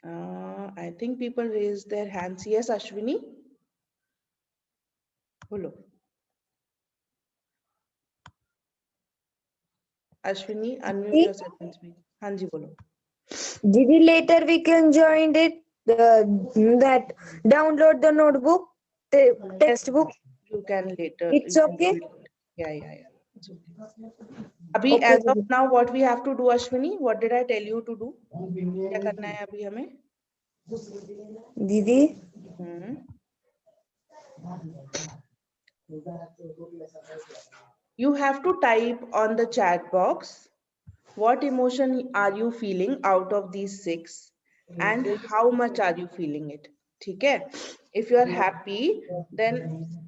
I think people raise their hands. Yes, Ashwini, bolo. Ashwini, unmute Didi, yourself and speak. हाँ जी बोलो. Didi, later we can join it. That download the notebook, the textbook. You can later. It's You can do okay. it. Yeah. It's okay. अभी Okay, as of Didi. now, what we have to do, Ashwini? What did I tell you to do? क्या करना है अभी हमें? Didi, You have to type on the chat box what emotion are you feeling out of these 6 and how much are you feeling it. ठीक है? If you are happy, then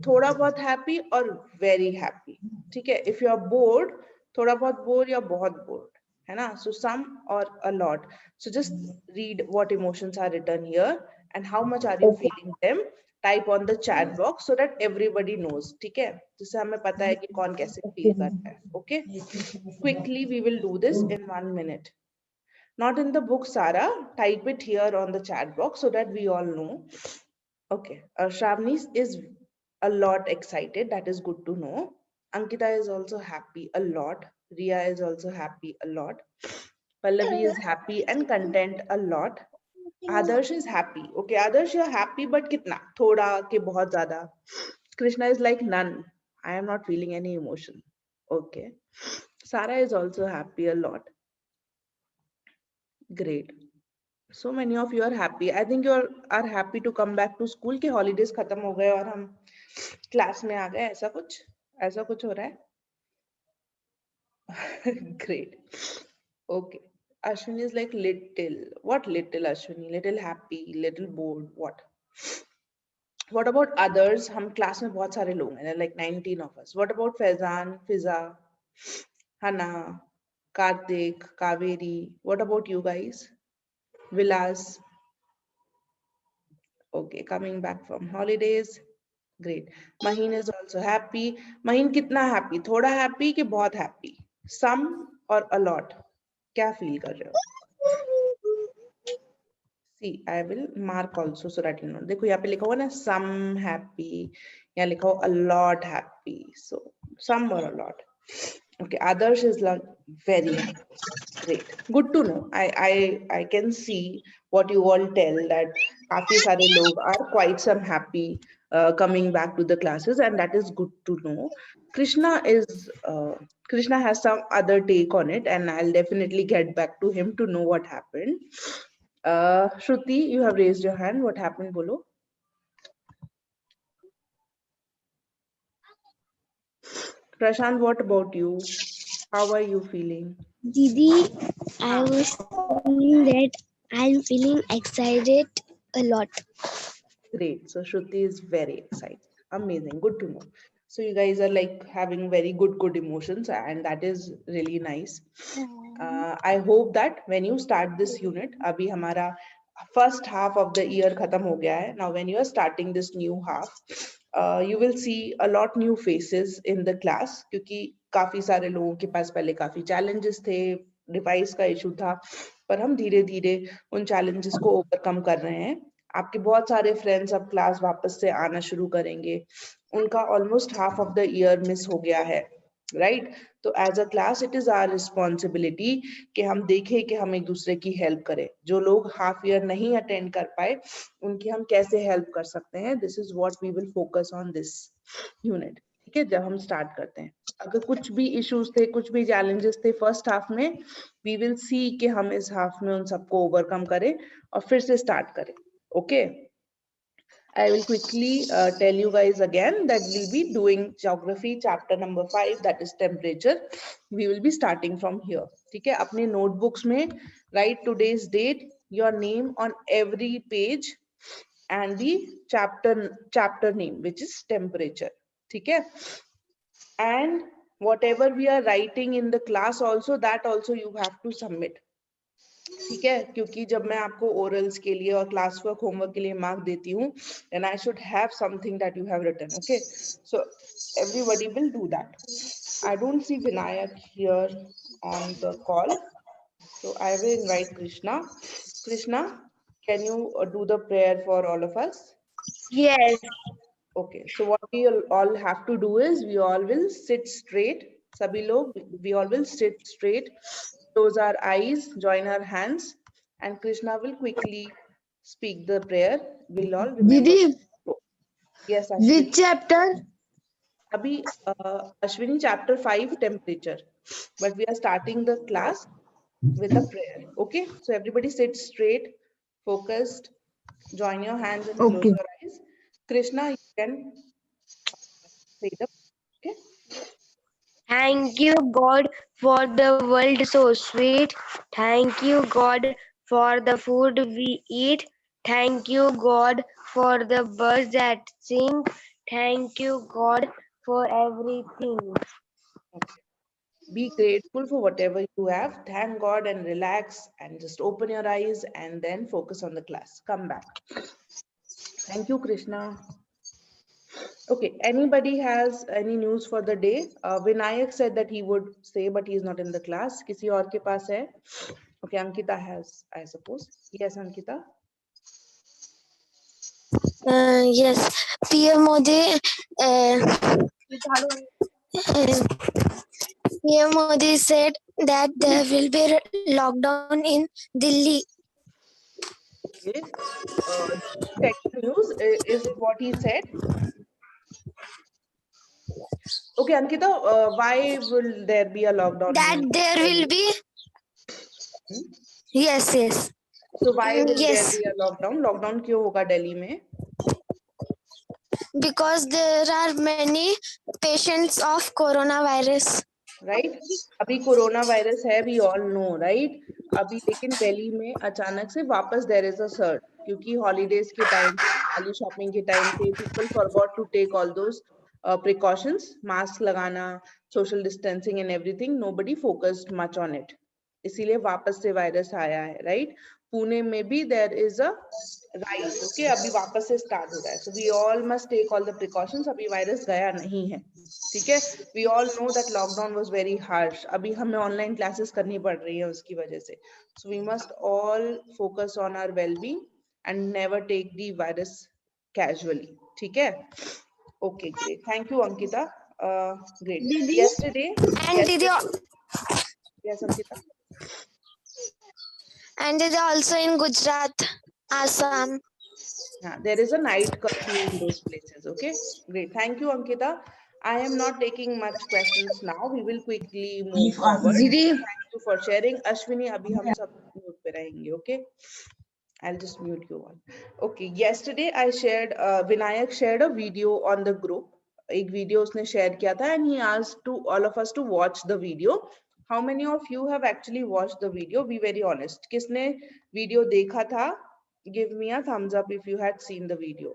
थोड़ा बहुत happy और very happy. ठीक है? If you are bored, थोड़ा बहुत bored या बहुत bored. है ना? So some or a lot. So just read what emotions are written here and how much are you okay. feeling them. Type on the chat box so that everybody knows. ठीक है? जिससे हमें पता है कि कौन कैसे feel कर रहा है. Okay? Quickly, we will do this in 1 minute. Not in the book, Sarah. Type it here on the chat box so that we all know. Okay. Shravani is a lot excited. That is good to know. Ankita is also happy a lot. Ria is also happy a lot. Pallavi is happy and content a lot. Adarsh is happy. Okay, Adarsh, you're happy, but kitna? Thoda ke bahut zyada. Krishna is like none. I am not feeling any emotion. Okay. Sarah is also happy a lot. Great. So many of you are happy. I think you are happy to come back to school के holidays खत्म हो गए और हम class में आ गए. ऐसा कुछ हो रहा है. Great. Okay. Ashwini is like little. What little Ashwini? Little happy, little bored. What about others? हम क्लास में बहुत सारे लोग हैं. Like 19 of us. What about Faizan, Fiza, Hana, Karthik, Kaveri? What about you guys? Vilas. Okay, coming back from holidays. Great. Maheen is also happy. Maheen कितना happy? थोड़ा happy कि बहुत happy? Some or a lot? क्या feel कर रहे हो? See, I will mark also so that you know. देखो यहाँ पे लिखा हुआ ना some happy. यहाँ लिखा हुआ a lot happy. So some or a lot. Okay, others is like very happy. Great. Good to know. I can see what you all tell that काफी सारे लोग are quite some happy coming back to the classes and that is good to know. Krishna is Krishna has some other take on it and I'll definitely get back to him to know what happened. Shruti, you have raised your hand. What happened, Bolo? Prashant, what about you? How are you feeling? Didi, I Ah, was feeling that I'm feeling excited a lot. great. So Shruti is very excited. Amazing. Good to know. So you guys are like having very good emotions, and that is really nice. I hope that when you start this unit, अभी हमारा first half of the year खत्म हो गया है. Now when you are starting this new half, you will see a lot new faces in the class क्योंकि काफी सारे लोगों के पास पहले काफी challenges थे, डिवाइस का इशू था, पर हम धीरे धीरे उन challenges को ओवरकम कर रहे हैं. आपके बहुत सारे फ्रेंड्स अब क्लास वापस से आना शुरू करेंगे. उनका almost half of the year miss हो गया है, राइट? तो as a class it is our responsibility कि हम देखें कि हम एक दूसरे की हेल्प करें. जो लोग हाफ ईयर नहीं अटेंड कर पाए उनकी हम कैसे हेल्प कर सकते हैं. This is what we will focus on this unit. ठीक है, जब हम स्टार्ट करते हैं, अगर कुछ भी इश्यूज थे, कुछ भी चैलेंजेस थे फर्स्ट हाफ में, वी विल सी कि हम इस हाफ में उन सबको ओवरकम करें और फिर से स्टार्ट करें. Okay, I will quickly tell you guys again that we'll be doing geography chapter number 5, that is temperature. We will be starting from here. ठीक है, अपने notebooks में write today's date, your name on every page and the chapter name which is temperature. ठीक है, and whatever we are writing in the class also, that also you have to submit. ठीक है, क्योंकि जब मैं आपको orals के लिए और क्लास वर्क होमवर्क के लिए मार्क देती हूँ, then I should have something that you have written. Okay, so everybody will do that. I don't see Vinayak here on the call, so I will invite Krishna. Krishna, Can you do the prayer for all of us? Yes. Okay, so what we all have to do is we all will sit straight. Sabhi log, we all will sit straight, close our eyes, join our hands, and Krishna will quickly speak the prayer. We'll all remember. Didi, Yes, which Ashwini. chapter? Abhi, Ashwini, chapter 5, temperature. But we are starting the class with a prayer. Okay, so everybody sit straight, focused, join your hands and close Okay. your eyes. Krishna, you can say the okay. Thank you, God, for the world so sweet. Thank you, God, for the food we eat. Thank you, God, for the birds that sing. Thank you, God, for everything. Okay. Be grateful for whatever you have. Thank God and relax and just open your eyes and then focus on the class. Come back. Thank you, Krishna. Okay, anybody has any news for the day? Vinayak said that he would say, but he is not in the class. किसी और के पास है? Okay, Ankita has, I suppose. Yes, Ankita. Yes, PM Modi. PM Modi said that there will be lockdown in Delhi. Okay. Second news is it what he said? Okay, Ankita, why will there be a lockdown That in there will Delhi? be. Hmm? Yes. So why will there Yes, be a lockdown? Lockdown क्यों होगा दिल्ली में? because there are many patients of coronavirus. Right अभी coronavirus है we all know right अभी लेकिन दिल्ली में अचानक से वापस देयर इज अ सर्ट क्योंकि हॉलीडेज के टाइम पे दिवाली शॉपिंग के टाइम पे people forgot to take all those precautions mask लगाना social distancing and everything nobody focused much on it इसीलिए वापस से वायरस आया है राइट पुणे में भी there is a rise okay अभी वापस से स्टार्ट हो रहा है so we all must take all the precautions अभी वायरस गया नहीं है ठीक है we all know that lockdown was very harsh अभी हमें ऑनलाइन क्लासेस करनी पड़ रही है उसकी वजह से so we must all focus on our wellbeing and never take the virus casually ठीक है okay great thank you Ankita great Didi, yesterday And Didi, yesterday yes Ankita and Didi also in Gujarat, Assam. yeah, there is a night curfew in those places. Okay, great. Thank you, Ankita. I am not taking much questions now. We will quickly move forward. Didi, Thank you for sharing. Ashwini, अभी हम सब mute पे रहेंगे. Okay, I'll just mute you all. Okay, yesterday I shared, Vinayak shared a video on the group. एक video उसने share किया था and he asked to all of us to watch the video. How many of you have actually watched the video? Be very honest. किसने video देखा था? Give me a thumbs up if you had seen the video.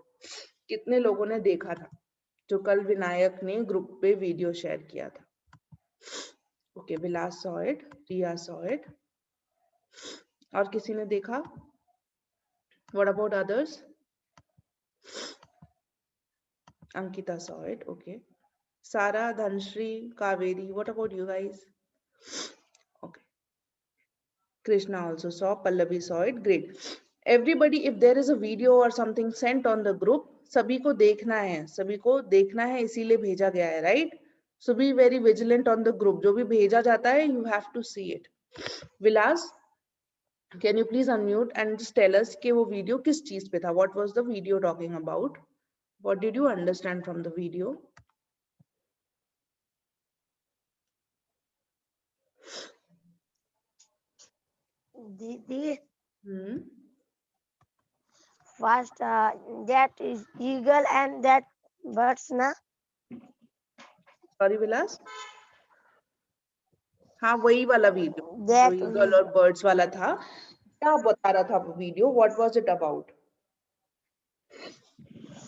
कितने लोगों ने देखा था जो कल विनायक ने ग्रुप पे वीडियो शेयर किया था? Okay, Vilas saw it, Riya saw it. और किसी ने देखा? What about others? Ankita saw it. Okay. Sara, Dhanshri, Kaveri. What about you guys? Okay. Krishna also saw. Pallavi saw it. Great. Everybody, if there is a video or something sent on the group, सभी को देखना है. सभी को देखना है इसीलिए भेजा गया है, right? So be very vigilant on the group. जो भी भेजा जाता है, you have to see it. Vilas, can you please unmute and just tell us कि वो video किस चीज पे था? What was the video talking about? What did you understand from the video? Didi, Hmm. first that is eagle and that birds na. Sorry, विलास हाँ वही वाला video जो That ईगल और बर्ड्स वाला था क्या बता रहा था वो video what was it about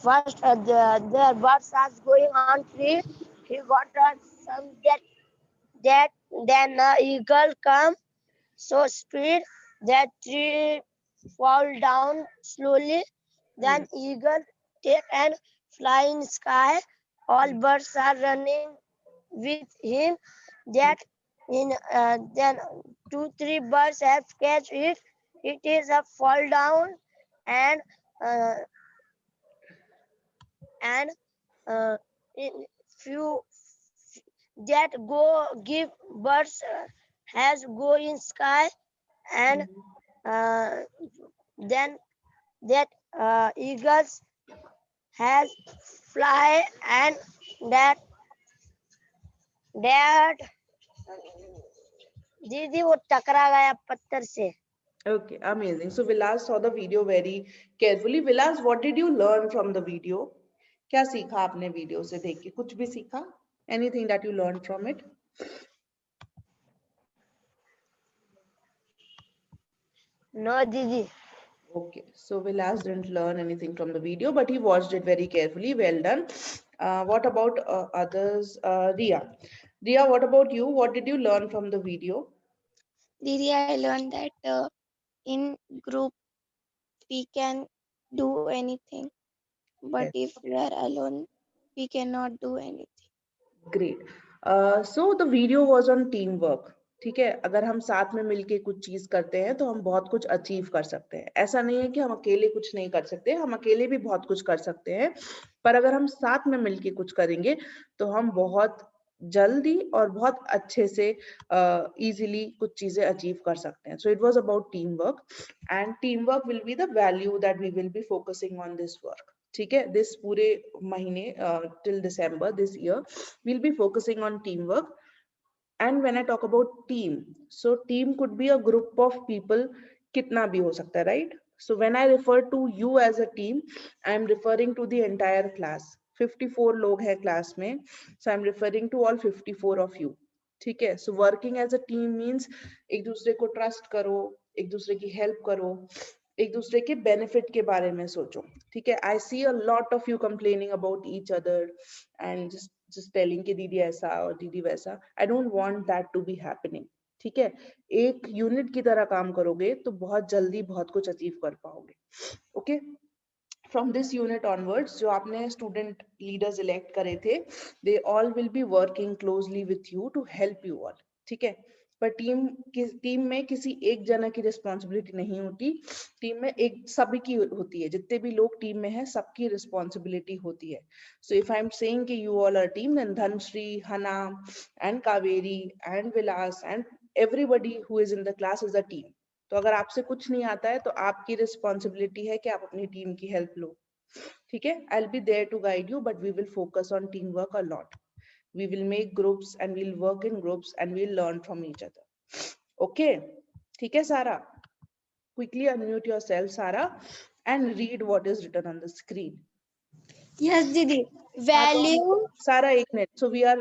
first the birds are going on tree. He got some that then eagle come so speed that tree fall down slowly. Then eagle take and fly in sky. All birds are running with him. That in then 2-3 birds have catch it. It is a fall down and uh, and in few that go give birds has go in sky, and uh, then that eagles has fly, and that that दीदी वो टकरा गया पत्थर से. Okay, amazing. So Vilas saw the video very carefully. Vilas, what did you learn from the video? क्या सीखा आपने video से देख के? कुछ भी सीखा? Anything that you learned from it? No दीदी. Okay, so Vilas didn't learn anything from the video, but he watched it very carefully. Well done. What about others? Ria. Ria, what about you? What did you learn from the video? Didi, I learned that in group we can do anything, but Yes. if we are alone, we cannot do anything. Great. So the video was on teamwork. ठीक है, अगर हम साथ में मिलके कुछ चीज करते हैं तो हम बहुत कुछ अचीव कर सकते हैं. ऐसा नहीं है कि हम अकेले कुछ नहीं कर सकते, हम अकेले भी बहुत कुछ कर सकते हैं, पर अगर हम साथ में मिलके कुछ करेंगे तो हम बहुत जल्दी और बहुत अच्छे से इजीली कुछ चीजें अचीव कर सकते हैं. So it was about team work, and team work will be the value that we will be focusing on this work. ठीक है, दिस पूरे महीने till December this year we'll be focusing on teamwork. And when I talk about team, so team could be a group of people, kitna bhi ho sakta hai, right? So when I refer to you as a team, I am referring to the entire class. 54 log hai class mein, so I'm referring to all 54 of you. ठीक है, so working as a team means एक दूसरे को trust करो, एक दूसरे की help करो, एक दूसरे के बेनिफिट के बारे में सोचो. ठीक है, I see a lot of you complaining about each other and just telling कि दीदी ऐसा और दीदी वैसा. I don't want that to be happening. ठीक है, एक यूनिट की तरह काम करोगे तो बहुत जल्दी बहुत कुछ अचीव कर पाओगे. Okay, from this unit onwards जो आपने स्टूडेंट लीडर्स इलेक्ट करे थे, they all will be working closely with you to help you all. ठीक है, पर टीम में किसी एक जना की रिस्पॉन्सिबिलिटी नहीं होती, टीम में एक सभी की होती है. जितने भी लोग टीम में हैं सबकी रिस्पॉन्सिबिलिटी होती है. So if I am saying कि you all are team, then Dhanashree, Hana and Kaveri and Vilas and everybody who is in the class is a team. तो अगर आपसे कुछ नहीं आता है तो आपकी रिस्पॉन्सिबिलिटी है कि आप अपनी टीम की हेल्प लो. ठीक है, I will be there to guide you, but we will focus on team work a lot. We will make groups and we'll work in groups and we'll learn from each other. Okay, ठीक है सारा? Quickly unmute yourself, Sarah, and read what is written on the screen. Yes, Didi. हाँ, तो Value. सारा एक minute. So we are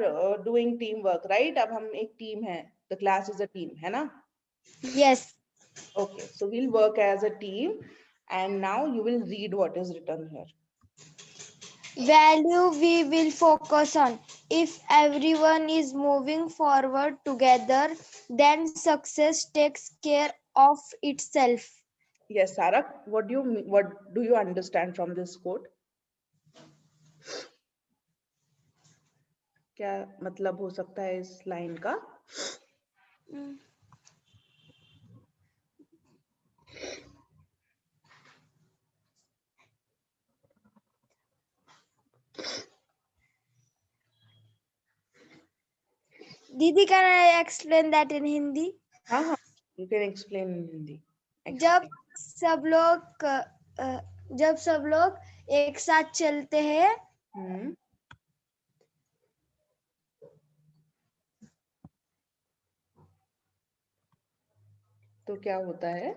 doing teamwork, right? अब हम एक टीम है. The class is a team, है ना? Yes. Okay, so we'll work as a team, and now you will read what is written here. Value we will focus on. If everyone is moving forward together, then success takes care of itself. Yes, Sarah, what do you understand from this quote? क्या मतलब हो सकता है इस line का? Didi, can I explain that in Hindi? हाँ हाँ, you can explain in Hindi. जब सब लोग एक साथ चलते हैं, तो क्या होता है?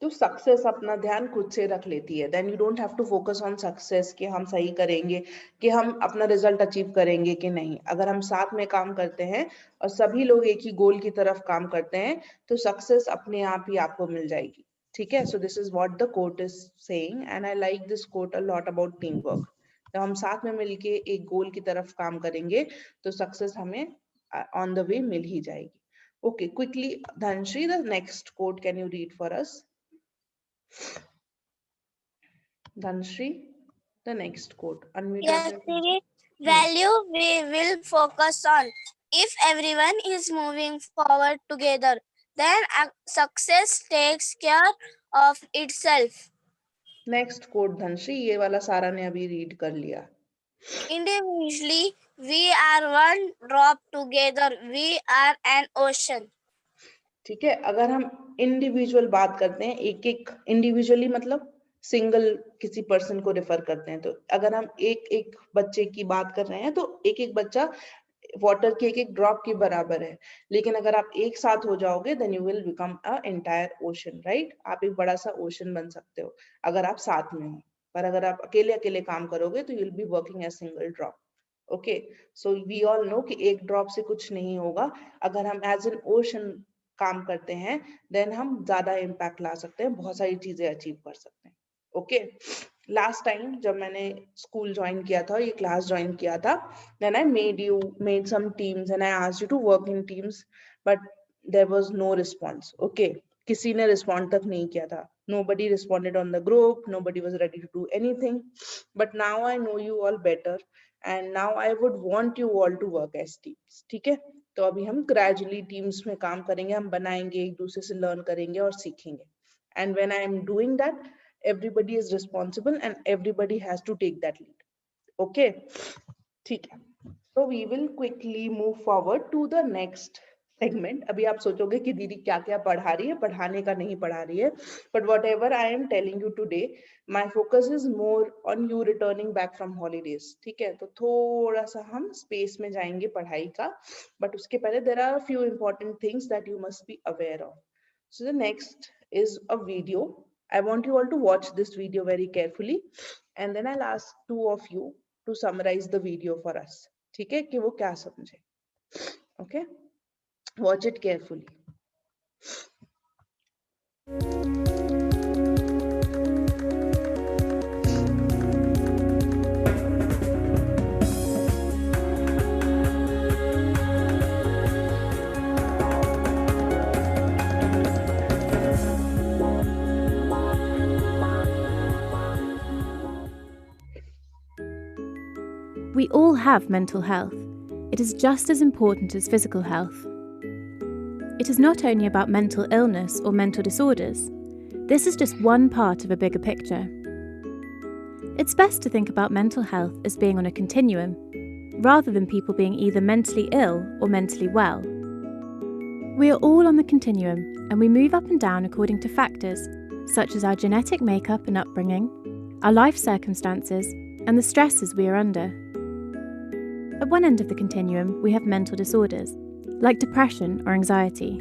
तो सक्सेस अपना ध्यान खुद से रख लेती है. Then you don't have to focus on success कि हम सही करेंगे, कि हम अपना रिजल्ट अचीव करेंगे कि नहीं. अगर हम साथ में काम करते हैं और सभी लोग एक ही गोल की तरफ काम करते हैं तो सक्सेस अपने आप ही आपको मिल जाएगी. ठीक है, so this is what the quote is saying and I like this quote a lot about team work. जब हम साथ में मिलके एक गोल की तरफ काम करेंगे तो सक्सेस हमें ऑन द वे मिल ही जाएगी. Okay, quickly, Dhanshri, the next quote, can you read for us? Dhanshri, the next quote. Unmute Yes, yourself. Didi. Value we will focus on. If everyone is moving forward together, then success takes care of itself. Next quote Dhanashree, ये वाला सारा ने अभी read कर लिया. Individually, we are one drop. Together, we are an ocean. ठीक है, अगर हम इंडिविजुअल बात करते हैं, एक एक इंडिविजुअली मतलब सिंगल किसी पर्सन को रेफर करते हैं, तो अगर हम एक एक बच्चे की बात कर रहे हैं तो एक एक बच्चा वाटर के एक एक ड्रॉप के बराबर है. लेकिन अगर आप एक साथ हो जाओगे then you will become a entire ocean, right. आप एक बड़ा सा ओशन बन सकते हो अगर आप साथ में हो, पर अगर आप अकेले अकेले काम करोगे तो you will be working as single drop. Okay, so we all know कि एक ड्रॉप से कुछ नहीं होगा. अगर हम एज एन ओशन काम करते हैं देन हम ज्यादा इम्पैक्ट ला सकते हैं, बहुत सारी चीजें अचीव कर सकते हैं. ओके, लास्ट टाइम जब मैंने स्कूल ज्वाइन किया था, ये क्लास ज्वाइन किया था, then I made some teams and I asked you to work in teams, but there was no response. Okay, किसी ने respond तक नहीं किया था. Nobody responded on the group, nobody was ready to do anything. But now I know you all better and now I would want you all to work as teams. ठीक है, तो अभी हम gradually teams में काम करेंगे, हम बनाएंगे, एक दूसरे से learn करेंगे और सीखेंगे. And when I am doing that, everybody is responsible and everybody has to take that lead. Okay, ठीक है. So we will quickly move forward to the next segment. अभी आप सोचोगे कि दीदी क्या क्या पढ़ा रही है, पढ़ाने का नहीं पढ़ा रही है, but whatever I am telling you today, my focus is more on you returning back from holidays. ठीक है, तो थोड़ा सा हम space में जाएंगे पढ़ाई का, but उसके पहले there are a few important things that you must be aware of. So the next is a video. I want you all to watch this video very carefully and then I'll ask two of you to summarize the video for us. ठीक है, कि वो क्या समझे. Okay, watch it carefully. We all have mental health. It is just as important as physical health. It is not only about mental illness or mental disorders. This is just one part of a bigger picture. It's best to think about mental health as being on a continuum, rather than people being either mentally ill or mentally well. We are all on the continuum, and we move up and down according to factors such as our genetic makeup and upbringing, our life circumstances, and the stresses we are under. At one end of the continuum, we have mental disorders, like depression or anxiety.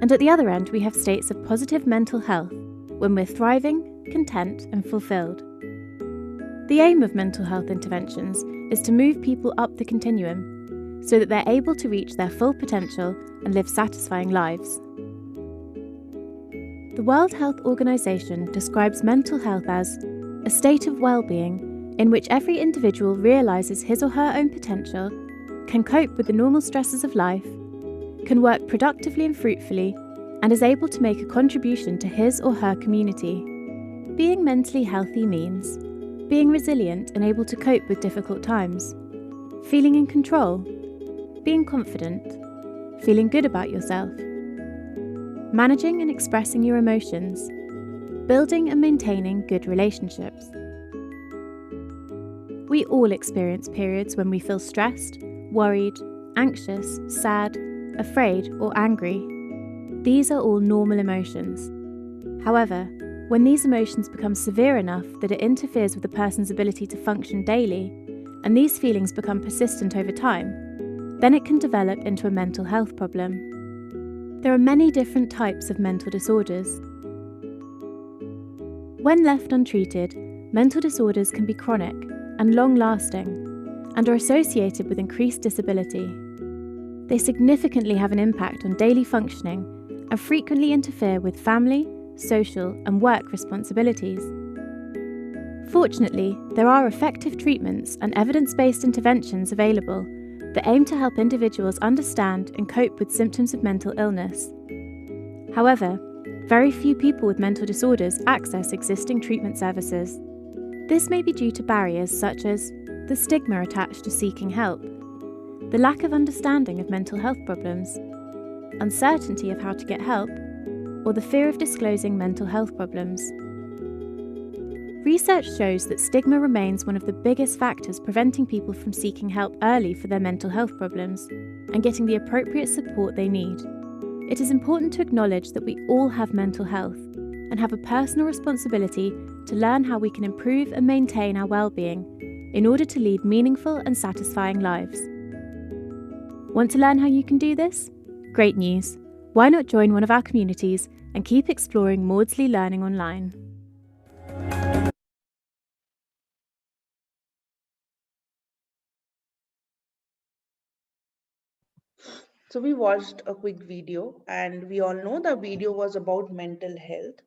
And at the other end, we have states of positive mental health, when we're thriving, content, and fulfilled. The aim of mental health interventions is to move people up the continuum so that they're able to reach their full potential and live satisfying lives. The World Health Organization describes mental health as a state of well-being in which every individual realizes his or her own potential, can cope with the normal stresses of life, can work productively and fruitfully, and is able to make a contribution to his or her community. Being mentally healthy means being resilient and able to cope with difficult times, feeling in control, being confident, feeling good about yourself, managing and expressing your emotions, building and maintaining good relationships. We all experience periods when we feel stressed, worried, anxious, sad, afraid, or angry. These are all normal emotions. However, when these emotions become severe enough that it interferes with a person's ability to function daily, and these feelings become persistent over time, then it can develop into a mental health problem. There are many different types of mental disorders. When left untreated, mental disorders can be chronic and long-lasting, and are associated with increased disability. They significantly have an impact on daily functioning and frequently interfere with family, social, and work responsibilities. Fortunately, there are effective treatments and evidence-based interventions available that aim to help individuals understand and cope with symptoms of mental illness. However, very few people with mental disorders access existing treatment services. This may be due to barriers such as the stigma attached to seeking help, the lack of understanding of mental health problems, uncertainty of how to get help, or the fear of disclosing mental health problems. Research shows that stigma remains one of the biggest factors preventing people from seeking help early for their mental health problems and getting the appropriate support they need. It is important to acknowledge that we all have mental health and have a personal responsibility to learn how we can improve and maintain our well-being in order to lead meaningful and satisfying lives. Want to learn how you can do this? Great news! Why not join one of our communities and keep exploring Maudsley Learning online? So we watched a quick video, and we all know the video was about mental health.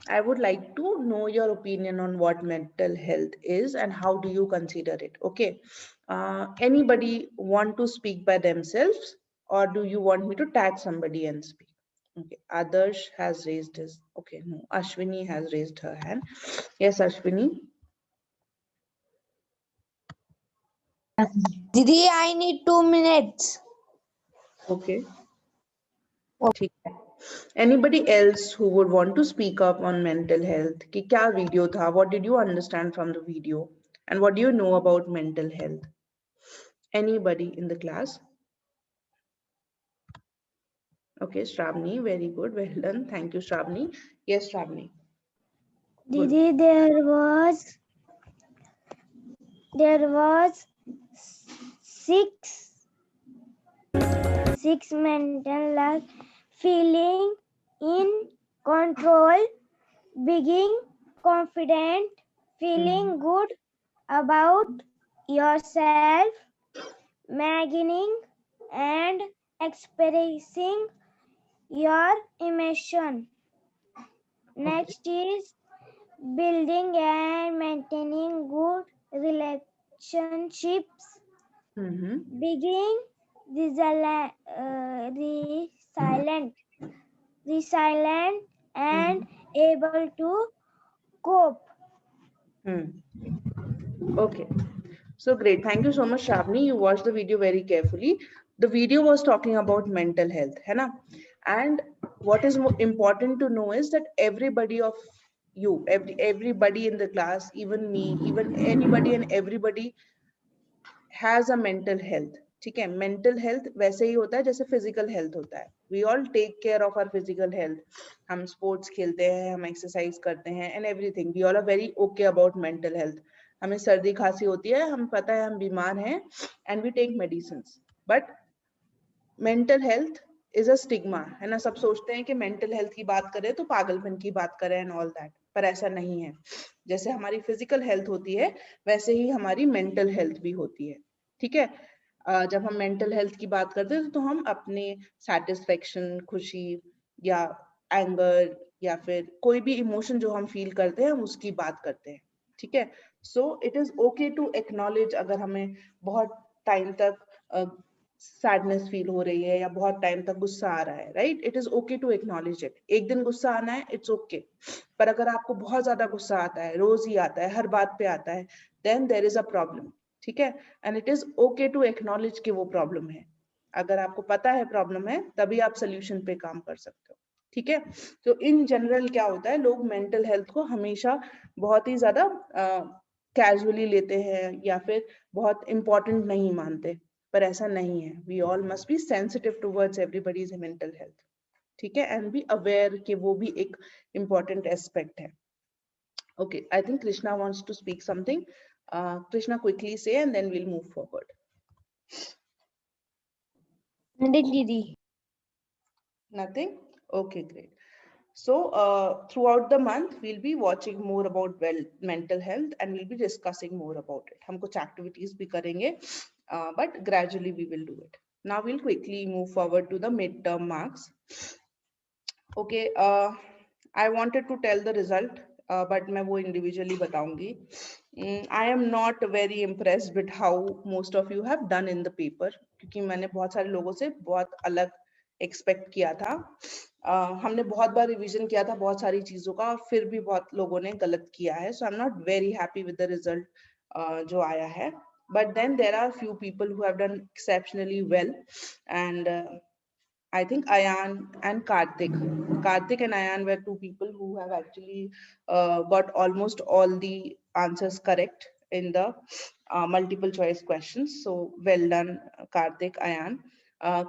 I would like to know your opinion on what mental health is and how do you consider it. Okay. Anybody want to speak by themselves, or do you want me to tag somebody and speak? Okay. Adarsh has raised his. Okay. No. Ashwini has raised her hand. Yes, Ashwini. Didi, I need 2 minutes. Okay. ठीक है. Anybody else who would want to speak up on mental health? कि क्या video था? What did you understand from the video? And what do you know about mental health? Anybody in the class? Okay, Shravani, very good, well done. Thank you, Shravani. Yes, Shravani. Good. Didi, there was six mental health: feeling in control, being confident, feeling good about yourself, imagining and expressing your emotion. Next is building and maintaining good relationships, being resilient and able to cope. Okay. So great. Thank you so much, Shravani. You watched the video very carefully. The video was talking about mental health, है ना? And what is important to know is that everybody of you, everybody in the class, even me, even anybody and everybody has a mental health. ठीक है? Mental health वैसे ही होता है जैसे physical health होता है. We all take care of our physical health. हम sports खेलते हैं, हम exercise करते हैं and everything. We all are very okay about mental health. हमें सर्दी खांसी होती है, हम पता है हम बीमार हैं and we take medicines. But mental health is a stigma, है ना? सब सोचते हैं कि mental health की बात करें तो पागलपन की बात करें and all that. पर ऐसा नहीं है. जैसे हमारी physical health होती है, वैसे ही हमारी mental health भी होती है. ठीक है? जब हम mental health की बात करते हैं तो हम अपने satisfaction, खुशी या anger या फिर कोई भी emotion जो हम feel करते हैं, हम उसकी बात करते हैं. ठीक है? So it is okay to acknowledge अगर हमें बहुत time तक सैडनेस फील हो रही है या बहुत टाइम तक गुस्सा आ रहा है, right? It is okay to acknowledge it. एक दिन गुस्सा आना है, इट्स ओके. पर अगर आपको बहुत ज्यादा गुस्सा आता है, रोज ही आता है, हर बात पे आता है, then there is a problem. ठीक है? And it is okay to acknowledge कि वो प्रॉब्लम है. अगर आपको पता है प्रॉब्लम है, तभी आप सोल्यूशन पे काम कर सकते हो. ठीक है? तो इन जनरल क्या होता है, लोग मेंटल हेल्थ को हमेशा बहुत ही ज्यादा कैजुअली लेते हैं या फिर बहुत इंपॉर्टेंट नहीं मानते. पर ऐसा नहीं है. We all must be sensitive towards everybody's mental health. ठीक है? एंड बी अवेयर कि वो भी एक इम्पॉर्टेंट एस्पेक्ट है. Okay, I think Krishna wants to speak something. Krishna, quickly say and then we'll move forward. Nothing? Okay, great. So throughout the month, we'll be watching more about mental health and we'll be discussing more about it. हम कुछ activities भी करेंगे, but gradually we will do it. Now we'll quickly move forward to the midterm marks. Okay, I wanted to tell the result, but मैं वो individually बताऊंगी. I am not very impressed with how most of you have done in the paper, क्योंकि मैंने बहुत सारे लोगों से बहुत अलग एक्सपेक्ट किया था. हमने बहुत बार रिवीजन किया था बहुत सारी चीजों का, फिर भी बहुत लोगों ने गलत किया है. So I am not very happy with the result जो आया है. But then there are few people who have done exceptionally well and I think Ayan and Karthik. Karthik and Ayan were two people who have actually got almost all the answers correct in the multiple choice questions. So well done, Karthik, Ayan.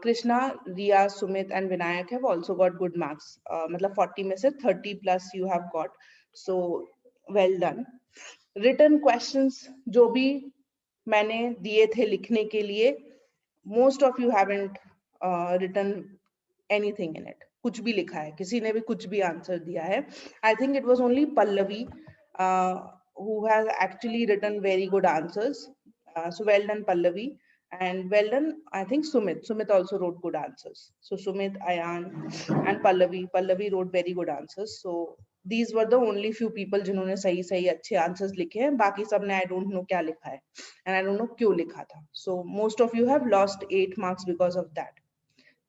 Krishna, Riya, Sumit, and Vinayak have also got good marks. मतलब 40 में से 30 plus you have got. So well done. Written questions जो भी मैंने दिए थे लिखने के लिए, most of you haven't written anything in it. कुछ भी लिखा है, किसी ने भी कुछ भी आंसर दिया है. I think it was only Pallavi who has actually written very good answers. So well done, Pallavi. And well done, I think Sumit. Sumit also wrote good answers. So Sumit, Ayan, and Pallavi. Pallavi wrote very good answers. So these were the only few people जिन्होंने सही सही अच्छे answers लिखे हैं. बाकी सब ने I don't know क्या लिखा है, and I don't know क्यों लिखा था. So most of you have lost 8 marks because of that.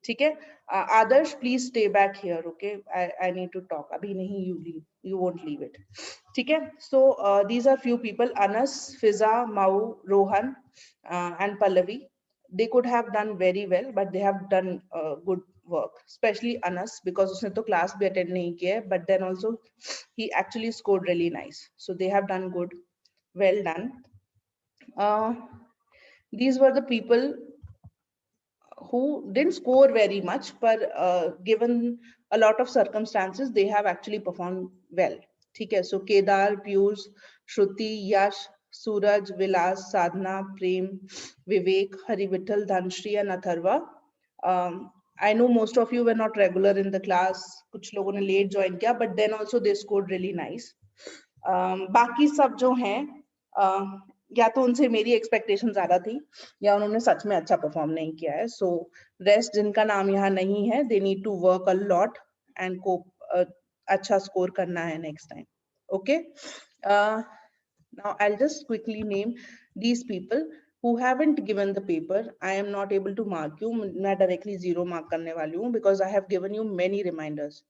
ठीक है. Adarsh, please stay back here. Okay, I need to talk. अभी नहीं, you leave. You won't leave it. ठीक है. So these are few people: Anas, Fiza, Mau, Rohan, and Pallavi. They could have done very well, but they have done good work. Especially Anas, because उसने तो class भी attend नहीं किया है, but then also he actually scored really nice. So they have done good. Well done. These were the people who didn't score very much, but given a lot of circumstances, they have actually performed well. Okay, so Kedar, Piyush, Shruti, Yash, Suraj, Vilas, Sadhana, Prem, Vivek, Harivittal, Dhanshri, and Atharva. I know most of you were not regular in the class. कुछ लोगों ने late join किया, but then also they scored really nice. बाकी सब जो हैं या तो उनसे मेरी एक्सपेक्टेशन ज्यादा थी या उन्होंने सच में अच्छा परफॉर्म नहीं किया है. सो रेस्ट जिनका नाम यहाँ नहीं है, they need to work a lot and को अच्छा स्कोर करना है next time. Okay, now I will just quickly name these people who haven't given the paper. I am not able to mark you. मैं directly 0 mark करने वाली हूँ because I have given you many reminders.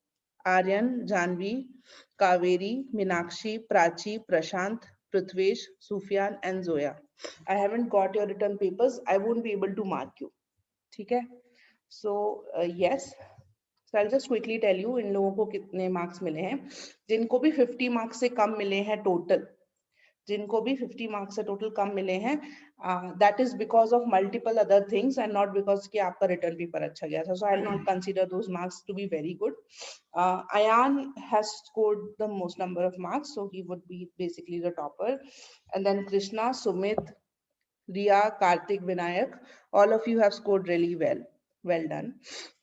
Aryan, Janvi, Kaveri, Minakshi, Prachi, Prashant, Prithvesh, Sufyan, and Zoya. I haven't got your return papers. I won't be able to mark you. ठीक है? So yes. So I'll just quickly tell you इन लोगों को कितने marks मिले हैं. जिनको भी 50 marks से कम मिले हैं total, जिनको भी 50 marks से total कम मिले हैं, that is because of multiple other things and not because कि आपका return paper अच्छा गया था. So I'll not consider those marks to be very good. Ayan has scored the most number of marks, so he would be basically the topper. And then Krishna, Sumit, Riya, Karthik, Vinayak, all of you have scored really well. Well done.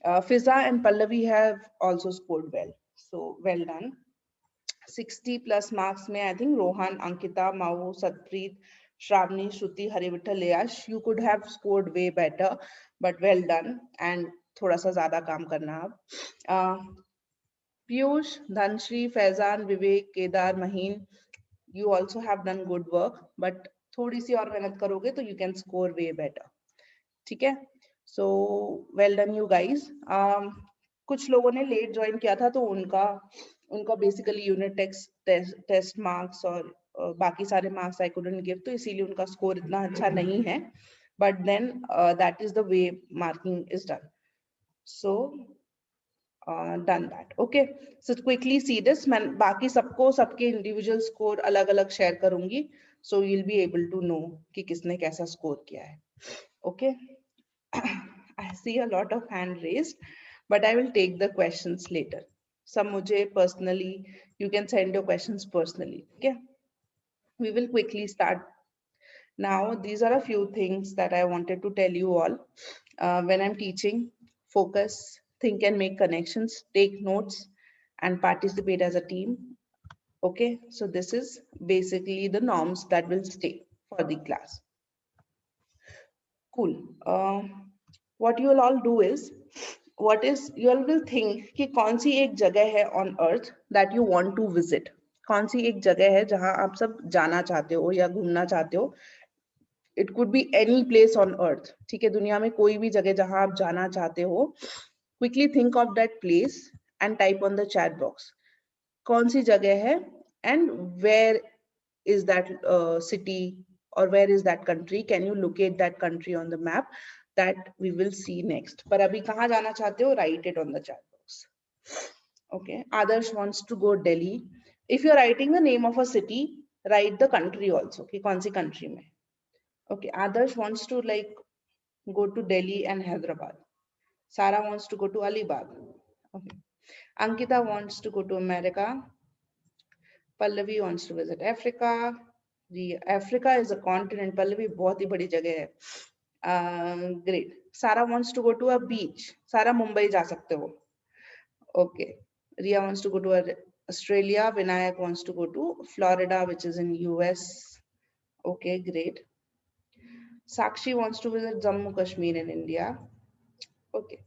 Fiza and Pallavi have also scored well. So well done. 60 plus marks में I think Rohan, Ankita, Mau, Satpreet, Shravani, Shruti, Harivittal, Yash, you could have scored way better, but well done. And थोड़ा सा ज्यादा काम करना अब. Piyush, Dhanshri, Faizan, Vivek, Kedar, Maheen, you also have done good work, but थोड़ी सी और मेहनत करोगे तो you can score way better. ठीक है? So well done you guys. कुछ लोगों ने लेट ज्वाइन किया था तो उनका बेसिकली यूनिट टेस्ट मार्क्स और बाकी सारे मार्क्स आई कुडंट गिव, तो इसीलिए उनका स्कोर इतना अच्छा नहीं है, but then that is the way marking is done. So done that. Okay, so quickly see this. मैं बाकी सबको सबके इंडिविजुअल स्कोर अलग अलग शेयर करूंगी, so you will be able to know कि किसने कैसा स्कोर किया है. Okay, I see a lot of hand raised, but I will take the questions later. Some mujhe personally, you can send your questions personally. Okay, we will quickly start. Now, these are a few things that I wanted to tell you all. When I'm teaching, focus, think and make connections, take notes, and participate as a team. Okay, so this is basically the norms that will stay for the class. Cool. What you will all do is, you all will think कि कौन सी एक जगह है on earth that you want to visit. कौन सी एक जगह है जहां आप सब जाना चाहते हो या घूमना चाहते हो. It could be any place on earth. ठीक है, दुनिया में कोई भी जगह जहां आप जाना चाहते हो. Quickly think of that place and type on the chat box. कौन सी जगह है and where is that city or where is that country? Can you locate that country on the map? that we will see next. पर अभी कहाँ जाना चाहते हो? Write it on the chat box. Okay, Adarsh wants to go Delhi. If you're writing the name of a city, write the country also. कि कौन सी country में? Okay, Adarsh wants to like go to Delhi and Hyderabad. Sarah wants to go to Alibag. Okay. Ankita wants to go to America. Pallavi wants to visit Africa. Africa is a continent. Pallavi बहुत ही बड़ी जगह है. Great. Sarah wants to go to a beach. Sarah Mumbai जा सकते हो. Okay. Ria wants to go to Australia. Vinayak wants to go to Florida, which is in US. Okay, great. Sakshi wants to visit Jammu Kashmir in India. Okay.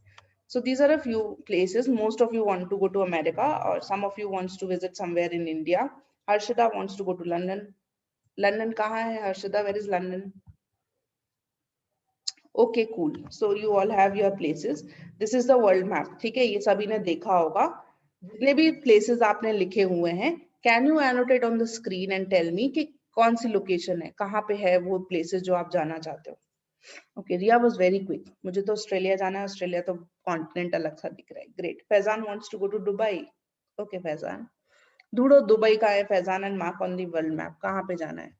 So these are a few places. Most of you want to go to America, or some of you wants to visit somewhere in India. Harshita wants to go to London. London कहाँ है Harshita? Where is London? Okay, cool. So you all have your places. This is the world map. ठीक है, ये सभी ने देखा होगा. जितने भी places आपने लिखे हुए हैं, can you annotate on the screen and tell me कि कौन सी location है, कहाँ पे है वो places जो आप जाना चाहते हो? Okay, Ria was very quick. मुझे तो ऑस्ट्रेलिया जाना है. ऑस्ट्रेलिया तो कॉन्टिनेंट अलग सा दिख रहा है. Great. Faizan wants to go to Dubai. Okay, Faizan. ढूंढो दुबई का है Faizan and mark on the world map. कहाँ पे जाना है?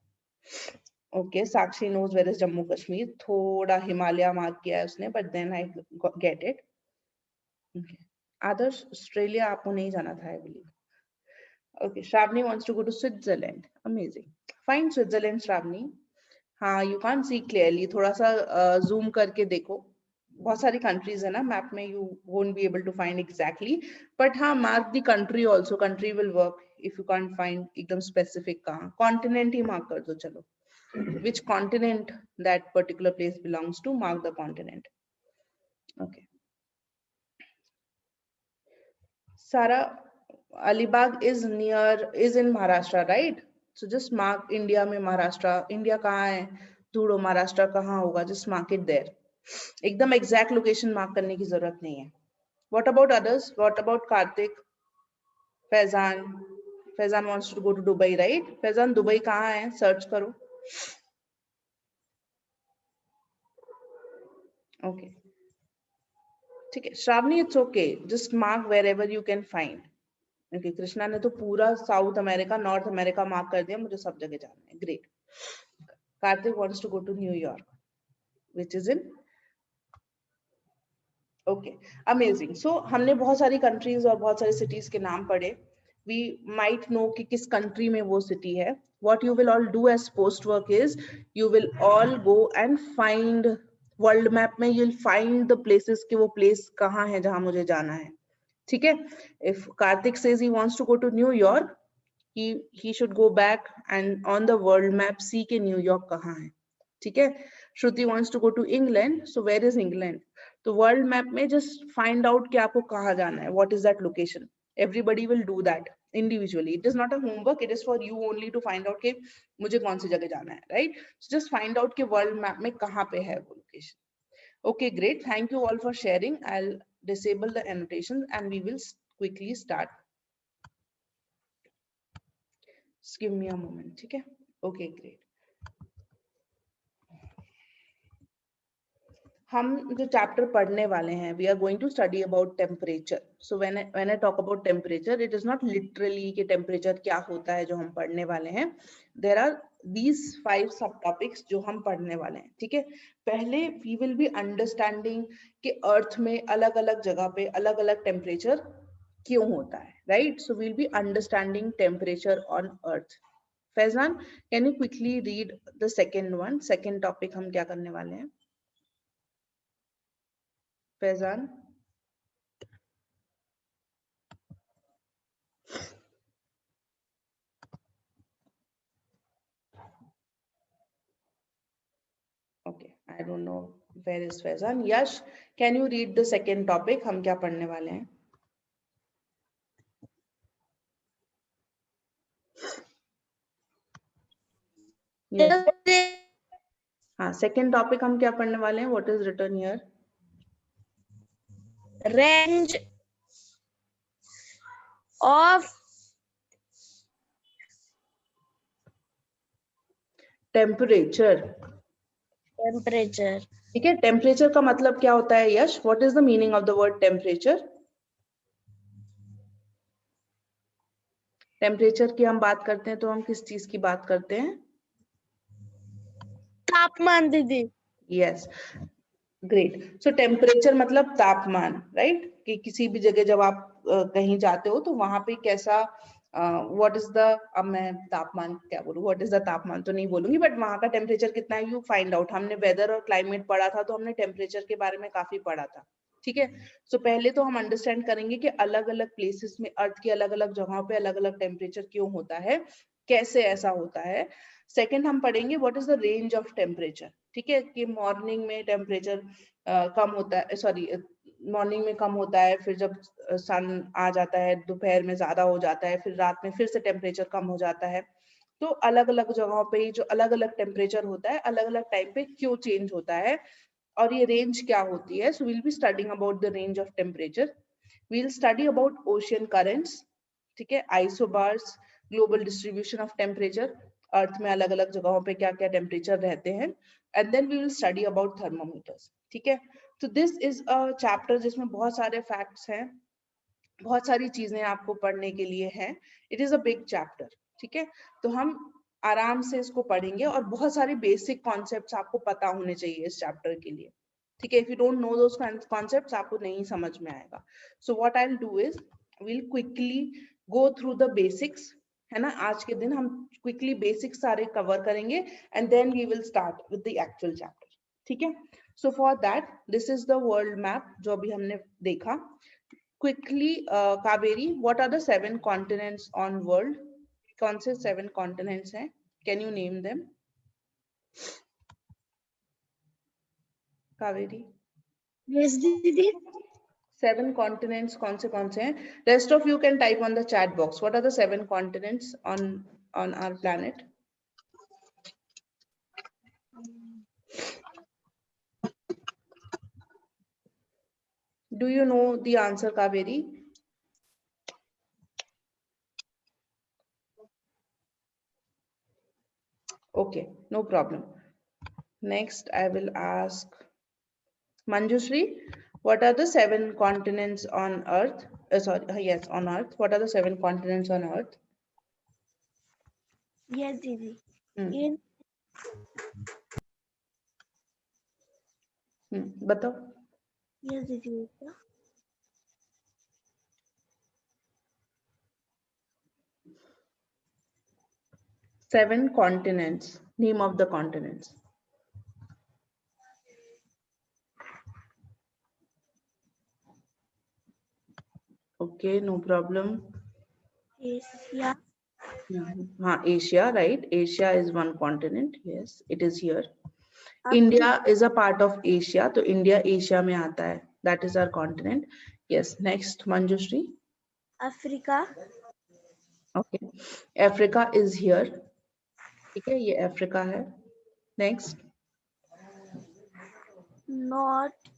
Okay, Sakshi knows where is Jammu Kashmir. थोड़ा हिमालय मार्क किया है उसने, but then I get it. Okay. Adarsh Australia आपको नहीं जाना था, I believe. Okay, Shravani wants to go to Switzerland. Amazing. Fine, Switzerland, Shravani. हाँ, you can't see clearly. थोड़ा सा zoom करके देखो. बहुत सारी countries है ना map में, you won't be able to find exactly. But हाँ, mark the country also. Country will work if you can't find एकदम specific कहाँ. Continent ही mark कर दो चलो. Which continent that particular place belongs to? Mark the continent. Okay. Sarah, Alibag is in Maharashtra, right? So just mark India में Maharashtra. India कहाँ है? ढूंढो Maharashtra कहाँ होगा? Just mark it there. एकदम exact location mark करने की जरूरत नहीं है. What about others? What about Karthik? Faizan. Faizan wants to go to Dubai, right? Faizan, Dubai कहाँ है? Search करो. Okay. ठीक है. Shravani, it's okay. Just mark wherever you can find. Okay, Krishna ने तो पूरा south America, north America mark कर दिया. मुझे सब जगह जाना है. Great. Kartik wants to go to New York, which is in. Okay, amazing. So हमने बहुत सारी countries और बहुत सारी cities के नाम पढ़े. We might know कि किस country में वो city है. What you will all do as post work is you will all go and find world map में you'll find the places कि वो place कहाँ है जहाँ मुझे जाना है. ठीक है. If Karthik says he wants to go to New York, he should go back and on the world map see कि New York कहाँ है. ठीक है. Shruti wants to go to England. So where is England? तो world map में just find out कि आपको कहाँ जाना है. What is that location? Everybody will do that individually. It is not a homework. It is for you only to find out कि मुझे कौन सी जगह जाना है, right? So just find out कि world map में कहाँ पे है वो location. Okay, great. Thank you all for sharing. I'll disable the annotations and we will quickly start. Just give me a moment, okay? Okay, great. हम जो chapter पढ़ने वाले हैं, we are going to study about temperature. So when I talk about temperature, it is not literally कि temperature क्या होता है जो हम पढ़ने वाले हैं. There are these 5 subtopics जो हम पढ़ने वाले हैं, ठीक है? पहले we will be understanding कि Earth में अलग-अलग जगह पे अलग-अलग temperature क्यों होता है, right? So we'll be understanding temperature on Earth. Faizan, can you quickly read the second one? Second topic हम क्या करने वाले हैं? Faizan, okay, I don't know where is Faizan. Yash, can you read the second topic? हम क्या पढ़ने वाले हैं? Yes. हाँ, second topic हम क्या पढ़ने वाले हैं? What is written here? Range of Temperature. temperature. ठीक है, टेम्परेचर का मतलब क्या होता है Yash? What is the meaning of the word temperature? Temperature की हम बात करते हैं तो हम किस चीज की बात करते हैं? तापमान दीदी। Yes, great. सो टेम्परेचर मतलब तापमान, राइट? कि किसी भी जगह जब आप कहीं जाते हो तो वहां पे कैसा, व्हाट इज द, अब मैं तापमान क्या बोलूं, व्हाट इज द तापमान तो नहीं बोलूंगी, बट वहां का टेम्परेचर कितना है यू फाइंड आउट। हमने वेदर और क्लाइमेट पढ़ा था तो हमने टेम्परेचर के बारे में काफी पढ़ा था, ठीक है। सो पहले तो हम अंडरस्टैंड करेंगे कि अलग अलग प्लेसेस में, अर्थ की अलग अलग जगहों पे अलग अलग टेम्परेचर क्यों होता है, कैसे ऐसा होता है। सेकेंड हम पढ़ेंगे what is the range of temperature, ठीक है, कि मॉर्निंग में टेम्परेचर कम होता है, सॉरी मॉर्निंग में कम होता है, फिर जब सन आ जाता है दोपहर में ज्यादा हो जाता है, फिर रात में फिर से टेम्परेचर कम हो जाता है। तो अलग अलग जगहों पे जो अलग अलग टेम्परेचर होता है अलग अलग टाइम पे क्यों चेंज होता है और ये रेंज क्या होती है। So will be studying about the range of temperature. We'll study about ocean currents, ठीक है, isobars, global distribution of temperature, earth में अलग अलग जगहों पे क्या क्या टेम्परेचर रहते हैं, and then we will study about thermometers, ठीक है। तो दिस इज अ चैप्टर जिसमें बहुत सारे फैक्ट्स हैं, बहुत सारी चीजें आपको पढ़ने के लिए हैं। It is a big chapter, ठीक है। तो हम आराम से इसको पढ़ेंगे और बहुत सारे बेसिक कॉन्सेप्ट्स आपको पता होने चाहिए इस चैप्टर के लिए, ठीक है। If you don't know those concepts आपको नहीं समझ में आएगा। So what I will do is will quickly go through the basics, है ना। आज के दिन हम क्विकली बेसिक्स सारे कवर करेंगे and then we will start with the actual chapter, ठीक है। So for that this is the world map जो अभी हमने देखा। Quickly, Kaveri, what are the 7 continents on world? कौन से 7 continents हैं? Can you name them? Kaveri, yes दीदी। 7 continents कौन से हैं? Rest of you can type on the chat box. What are the 7 continents on our planet? Do you know the answer, Kaveri? Okay, no problem. Next, I will ask Manjushri, what are the 7 continents on Earth? Yes, on Earth. What are the 7 continents on Earth? Yes दीदी। Hmm. इन बताओ। Yes दीदी। 7 continents. Name of the continents. Okay, no problem. Asia. Asia, right? Asia is one continent. Yes, it is here. India is a part of Asia, so India Asia में आता है. That is our continent. Yes. Next, Manjushri. Africa. Okay. Africa is here. ठीक है, ये Africa है. Next. North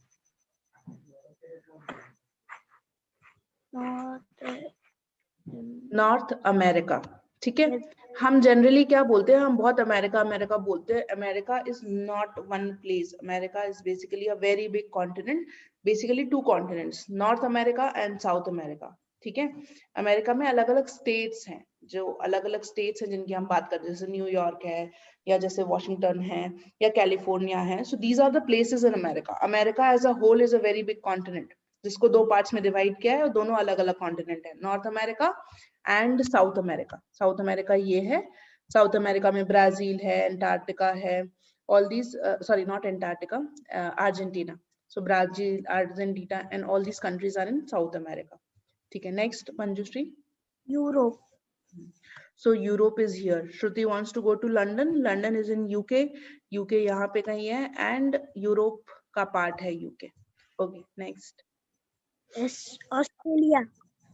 north America, ठीक है। हम जनरली क्या बोलते हैं, हम बहुत अमेरिका अमेरिका बोलते हैं. America is not one place. America is basically a very big continent. Basically 2 continents, north America and South America, ठीक है। अमेरिका में अलग अलग स्टेट्स हैं, जो अलग अलग स्टेट्स हैं जिनकी हम बात करते हैं, जैसे न्यूयॉर्क है या जैसे वॉशिंगटन है या कैलिफोर्निया है. So these are the places in America. America as a whole is a very big continent जिसको 2 पार्ट्स में डिवाइड किया है और दोनों अलग अलग कॉन्टिनेंट है, North America and South America. South America ये है. साउथ अमेरिका में ब्राजील है, अंटार्कटिका है, all these, sorry not Antarctica, Argentina. So Brazil, Argentina and all these countries are in South America, ठीक है. Next Manjushree. Europe. So Europe is here. Shruti wants to go to London. London is in UK. UK यहाँ पे कहीं है and Europe का part है UK. Okay, next. Australia.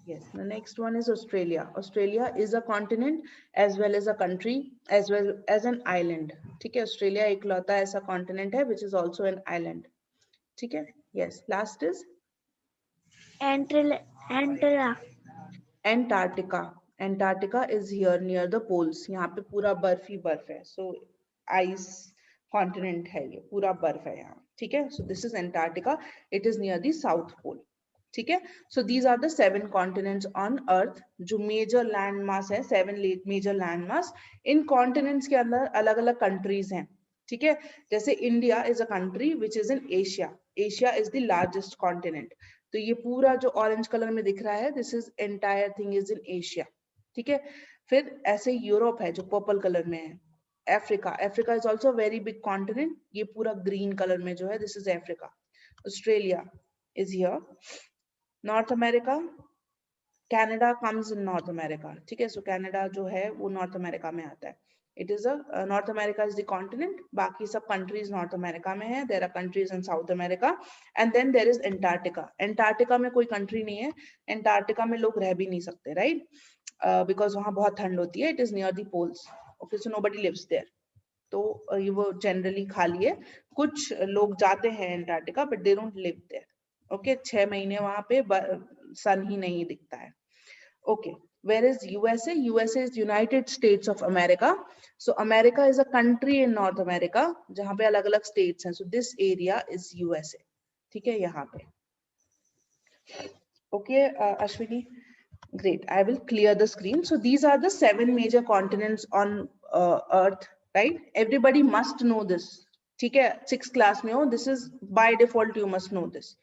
Yes, the next one is Australia. Australia is a continent as well as a country as well as an island. ठीक है, Australia इकलौता ऐसा continent है which is also an island. ठीक है. Yes, last is Antarctica. Antarctica is here near the poles. यहाँ पे पूरा बर्फ ही बर्फ है. So ice कॉन्टिनेंट है, ये पूरा बर्फ है यहाँ, ठीक है. So this is Antarctica, it is near the south pole, ठीक है. So these are the 7 continents on earth. जो मेजर लैंड मास है, 7 मेजर लैंड मास. इन कॉन्टिनेंट्स के अंदर अलग अलग कंट्रीज हैं, ठीक है. जैसे India is a country which is in Asia. Asia is the largest continent. तो ये पूरा जो ऑरेंज कलर में दिख रहा है, this is entire thing is in Asia, ठीक है. फिर ऐसे यूरोप है जो पर्पल कलर में है. Africa, Africa is also very big continent. ये पूरा ग्रीन कलर में जो है, this is Africa. Australia is here. North America, Canada comes in north America, ठीक है. सो कनाडा जो है वो नॉर्थ अमेरिका में आता है. It is a North America is the continent. बाकी सब कंट्रीज नॉर्थ अमेरिका में है. There are countries in South America and then there is Antarctica. Antarctica में कोई कंट्री नहीं है. एंटार्क्टिका में लोग रह भी नहीं सकते, राइट, बिकॉज वहां बहुत ठंड होती है. It is near the poles. Okay, so nobody lives there. तो ये वो जनरली खाली है. कुछ लोग जाते हैं Antarctica but they don't live there. Okay, 6 महीने वहां पे सन ही नहीं दिखता है. Okay, where is USA? USA is United States of America. So America is a country in North America जहां पे अलग अलग states हैं. So this area is USA, ठीक है, यहाँ पे. Okay, Ashwini, great. I will clear the screen. So these are the 7 major continents on Earth, right? Everybody must know this. ठीक है, 6th class में हो. This is by default you must know this.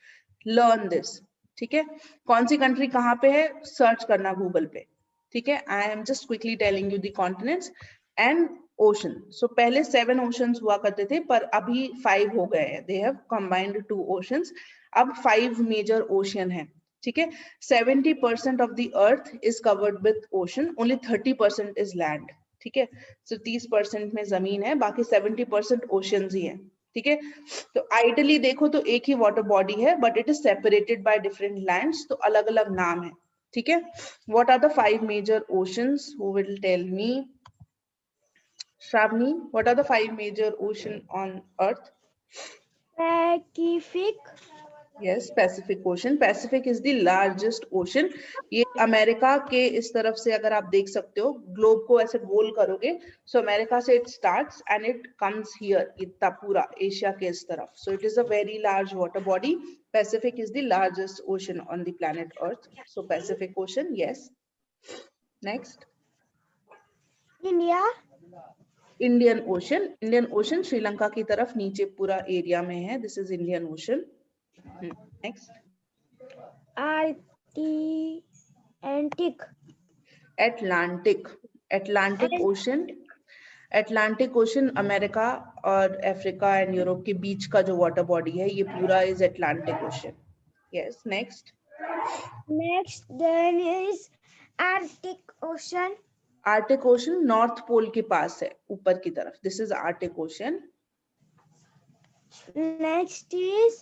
Learn this. ठीक है. कौन सी country कहाँ पे है, सर्च करना गूगल पे, ठीक है. I am just quickly telling you the continents and ocean. So पहले 7 ओशंस हुआ करते थे, पर अभी 5 हो गए हैं. They have combined 2 oceans. अब 5 मेजर ओशन है, ठीक है. 70% of the earth is covered with ocean, only 30% is land, ठीक है. सो 30% में जमीन है, बाकी 70% ओशंस ही है, ठीक है. तो आइडली देखो तो एक ही वाटर बॉडी है, but it is separated by different lands. तो अलग अलग नाम है, ठीक है. What are the 5 major oceans? Who will tell me? Shravani, what are the 5 major ocean on earth? Pacific. Yes, Pacific Ocean. Pacific is the largest ocean. ये America के इस तरफ से अगर आप देख सकते हो, ग्लोब को ऐसे गोल करोगे, so अमेरिका से it starts and it comes here, इतना पूरा एशिया के इस तरफ. So it is a very large water body. Pacific is the largest ocean on the planet Earth. So Pacific Ocean, yes. Next. India. Indian Ocean. Indian Ocean Sri Lanka की तरफ नीचे पूरा area में है. This is Indian Ocean. Next. Atlantic. Atlantic Ocean. Atlantic Ocean America और Africa and Europe के बीच का जो वाटर बॉडी है, ये पूरा is Atlantic Ocean. Yes. Next. Next then is Arctic Ocean. Arctic Ocean north pole के पास है, ऊपर की तरफ. This is Arctic Ocean. Next is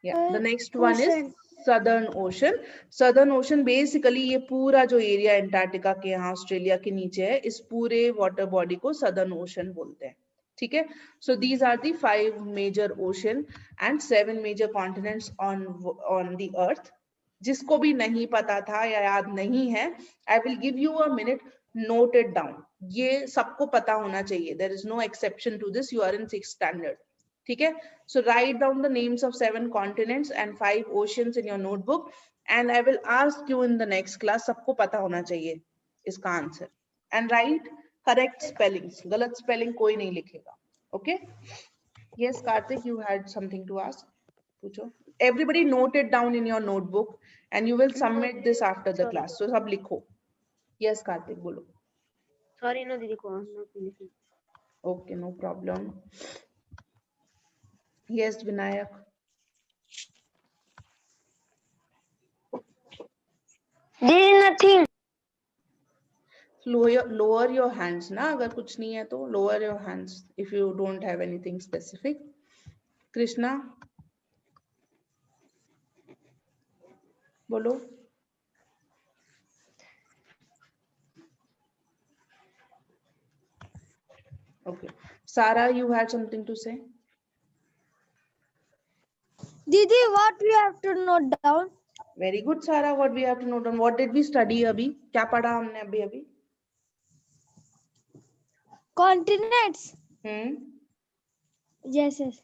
Yeah, the next one is Southern Ocean. Southern Ocean basically ये पूरा जो एरिया एंटार्क्टिका के यहाँ ऑस्ट्रेलिया के नीचे है, इस पूरे वाटर बॉडी को Southern Ocean बोलते हैं, ठीक है. So these are the 5 major ocean and 7 major continents on the earth. जिसको भी नहीं पता था या याद नहीं है, I will give you a minute, note it down. ये सबको पता होना चाहिए. There is no exception to this. You are in 6th standard. ठीक है. So write down the names of 7 continents and 5 oceans in your notebook, and I will ask you in the next class. सबको पता होना चाहिए इसका answer. And write correct spellings. गलत spelling कोई नहीं लिखेगा. Okay? Yes, Karthik, you had something to ask. पूछो. Everybody note it down in your notebook, and you will submit this after the class. So सब लिखो. Yes, Karthik, बोलो. Sorry, no, दीदी को. Okay, no problem. Yes, Vinayak. Did nothing. Lower your hands ना, अगर कुछ नहीं है तो lower your hands if you don't have anything specific. Krishna, बोलो. Okay, Sarah, you had something to say? Didi, what we have to note down? Very good, Sarah. What we have to note down? What did we study अभी? क्या पढ़ा हमने अभी? continents. Yes, yes.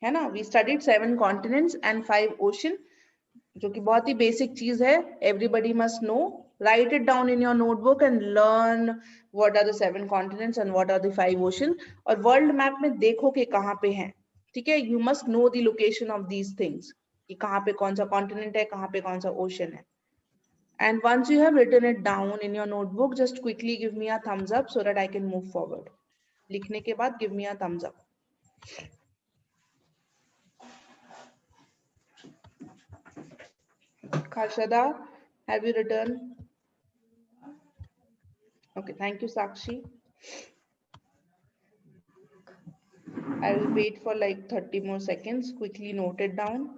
है ना, we studied 7 continents and 5 ocean, जो कि बहुत ही बेसिक चीज है. Everybody must know. Write it down in your notebook and learn what are the 7 continents and what are the 5 ocean. और वर्ल्ड मैप में देखो कि कहाँ पे हैं. ठीक है, you must know the location of these things, कि कहाँ पे कौन सा continent है, कहाँ पे कौन सा ocean है. And once you have written it down in your notebook, just quickly give me a thumbs up so that I can move forward. लिखने के बाद give me a thumbs up. Kharshada, have you written? Okay, thank you, Sakshi. I will wait for like 30 more seconds. Quickly note it down.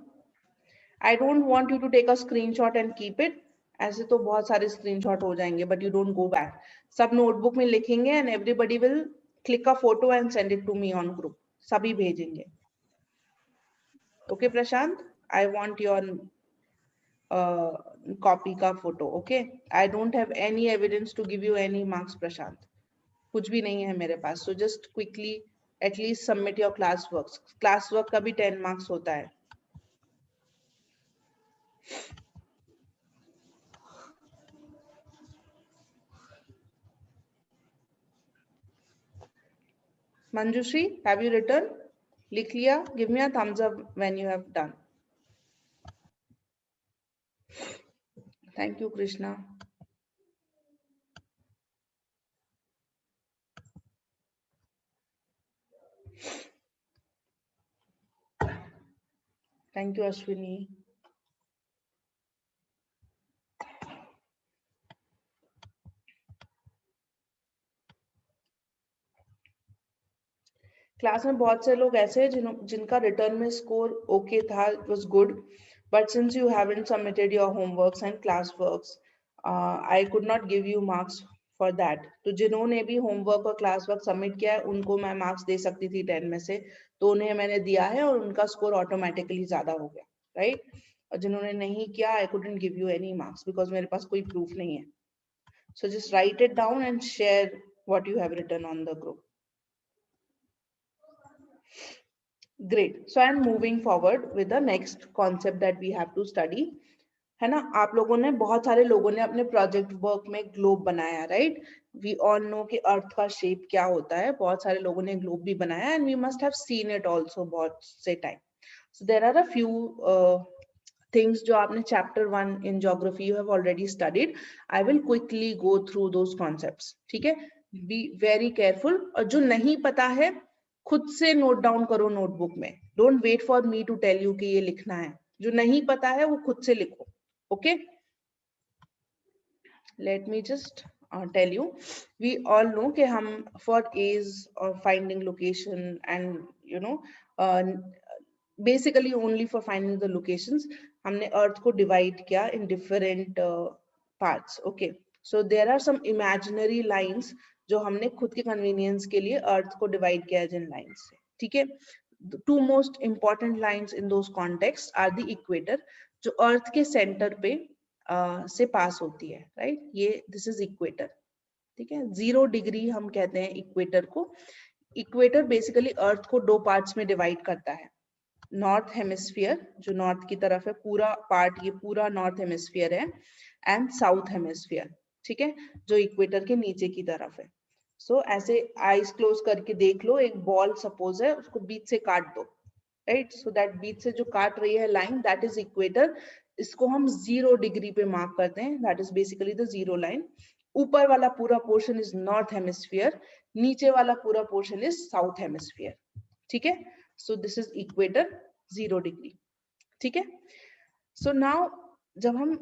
I don't want you to take a screenshot and keep it. ऐसे तो बहुत सारे screenshot हो जाएंगे, but you don't go back. सब notebook में लिखेंगे and everybody will click a photo and send it to me on group. सभी भेजेंगे. Okay, Prashant? I want your copy का photo. Okay? I don't have any evidence to give you any marks, Prashant. कुछ भी नहीं है मेरे पास. So just quickly at least submit your classwork. Classwork का भी 10 marks होता है. Manjushri, have you written? लिख लिया? Give me a thumbs up when you have done. Thank you, Krishna. Thank you, Ashwini. Class में बहुत से लोग ऐसे हैं जिनका रिटर्न में स्कोर ओके था, it was good, but since you haven't submitted your homeworks and class works, I could not give you marks for that. तो जिन्होंने भी होमवर्क और क्लास वर्क सबमिट किया है उनको मैं मार्क्स दे सकती थी 10 में से, तो उन्हें मैंने दिया है और उनका स्कोर ऑटोमेटिकली ज्यादा हो गया, राइट? और जिन्होंने नहीं किया, I couldn't give you any marks because मेरे पास कोई प्रूफ नहीं है. So just write it down and share what you have written on the group. Great. So I'm moving forward with the next concept that we have to study. है ना, आप लोगों ने, बहुत सारे लोगों ने अपने प्रोजेक्ट वर्क में ग्लोब बनाया, राइट? वी ऑल नो कि अर्थ का शेप क्या होता है. बहुत सारे लोगों ने ग्लोब भी बनाया and we must have seen it also बहुत से time. So there are a few things जो आपने chapter 1 in geography you have already studied. I will quickly go through those concepts. ठीक है, बी वेरी केयरफुल. और जो नहीं पता है खुद से नोट डाउन करो नोटबुक में. Don't wait for me to tell you कि ये लिखना है. जो नहीं पता है वो खुद से लिखो. Okay, let me just tell you. We all know कि हम फॉर एज और finding location and you know basically only for finding the locations हमने अर्थ को डिवाइड किया in different parts. Okay, so there are some imaginary lines जो हमने खुद के कन्वीनियंस के लिए अर्थ को डिवाइड किया जिन लाइंस से. ठीक है, two most important lines in those context are the equator, जो अर्थ के सेंटर पे से पास होती है, राइट? ये दिस इज इक्वेटर. ठीक है, 0 डिग्री हम कहते हैं इक्वेटर को. इक्वेटर बेसिकली अर्थ को 2 पार्ट्स में डिवाइड करता है. नॉर्थ हेमिस्फीयर जो नॉर्थ की तरफ है, पूरा पार्ट ये पूरा नॉर्थ हेमिस्फीयर है, एंड साउथ हेमिस्फीयर, ठीक है, जो इक्वेटर के नीचे की तरफ है. सो ऐसे आईज क्लोज करके देख लो, एक बॉल सपोज है, उसको बीच से काट दो, राइट? सो दैट बीच से जो काट रही है लाइन, दैट इज इक्वेटर. इसको हम 0 डिग्री पे मार्क करते हैं, that is basically the 0 line. ऊपर वाला पूरा पोर्शन इज नॉर्थ हेमिस्फीयर, नीचे वाला पूरा पोर्शन इज साउथ हेमिस्फीयर. ठीक है, so this is equator 0 degree. ठीक है, सो नाउ जब हम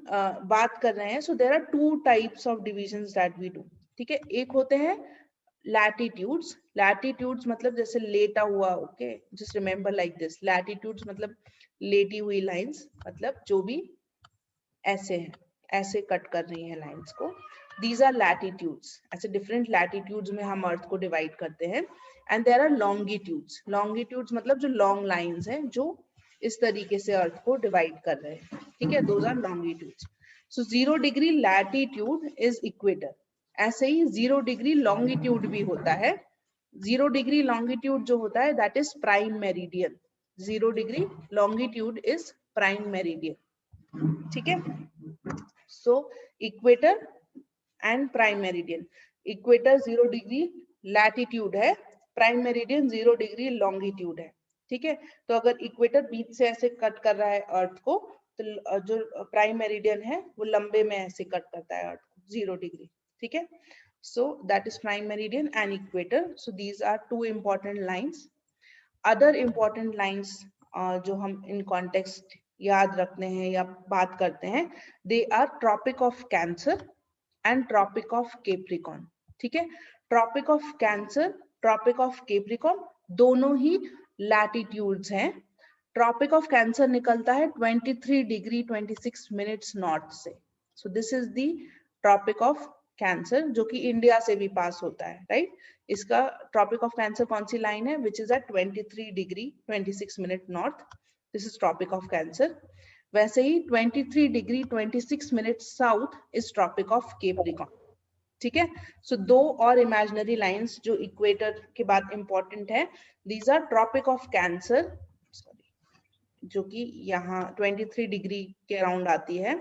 बात कर रहे हैं, so there are 2 types of divisions that we do. ठीक है, एक होते हैं लैटिट्यूड्स. लैटिट्यूड्स मतलब जैसे लेटा हुआ. Okay, just remember like this. Latitudes मतलब लेटी हुई लाइंस, मतलब जो भी ऐसे है, ऐसे कट कर रही है लाइंस को. These are latitudes. ऐसे डिफरेंट लैटिट्यूड्स में हम अर्थ को डिवाइड करते हैं. And there are longitudes. Longitudes मतलब जो लॉन्ग लाइंस हैं जो इस तरीके से अर्थ को डिवाइड कर रहे हैं. ठीक है, those are longitudes. So 0 degree latitude is equator. ऐसे ही 0 डिग्री लॉन्गिट्यूड भी होता है, 0 डिग्री लॉन्गिट्यूड जो होता है that is prime meridian. 0 degree longitude is prime meridian. ठीक है. So equator and prime meridian. Equator 0 degree latitude है, प्राइम मेरिडियन 0 डिग्री लॉन्गिट्यूड है. ठीक है. तो अगर इक्वेटर बीच से ऐसे कट कर रहा है अर्थ को, तो जो प्राइम मेरिडियन है वो लंबे में ऐसे कट करता है अर्थ को 0 डिग्री. ठीक है. So that is prime meridian and equator. So these are two important lines. Other important lines जो हम in context याद रखते हैं या बात करते हैं, they are Tropic of Cancer and Tropic of Capricorn. ठीक है. Tropic of Cancer, Tropic of Capricorn दोनों ही latitudes हैं. Tropic of Cancer निकलता है 23 डिग्री 26 मिनट्स नॉर्थ से. So this is the Tropic of cancer जो कि इंडिया से भी पास होता है, राइट. इसका ट्रॉपिक ऑफ कैंसर कौन सी लाइन है, which is at 23 degree 26 minute north. This is tropic of Cancer. वैसे ही 23 degree 26 minute south is tropic of Capricorn. ठीक है. सो दो और इमेजिनरी लाइंस जो इक्वेटर के बाद इंपॉर्टेंट है, these are Tropic of Cancer जो कि यहाँ 23 डिग्री के अराउंड आती है.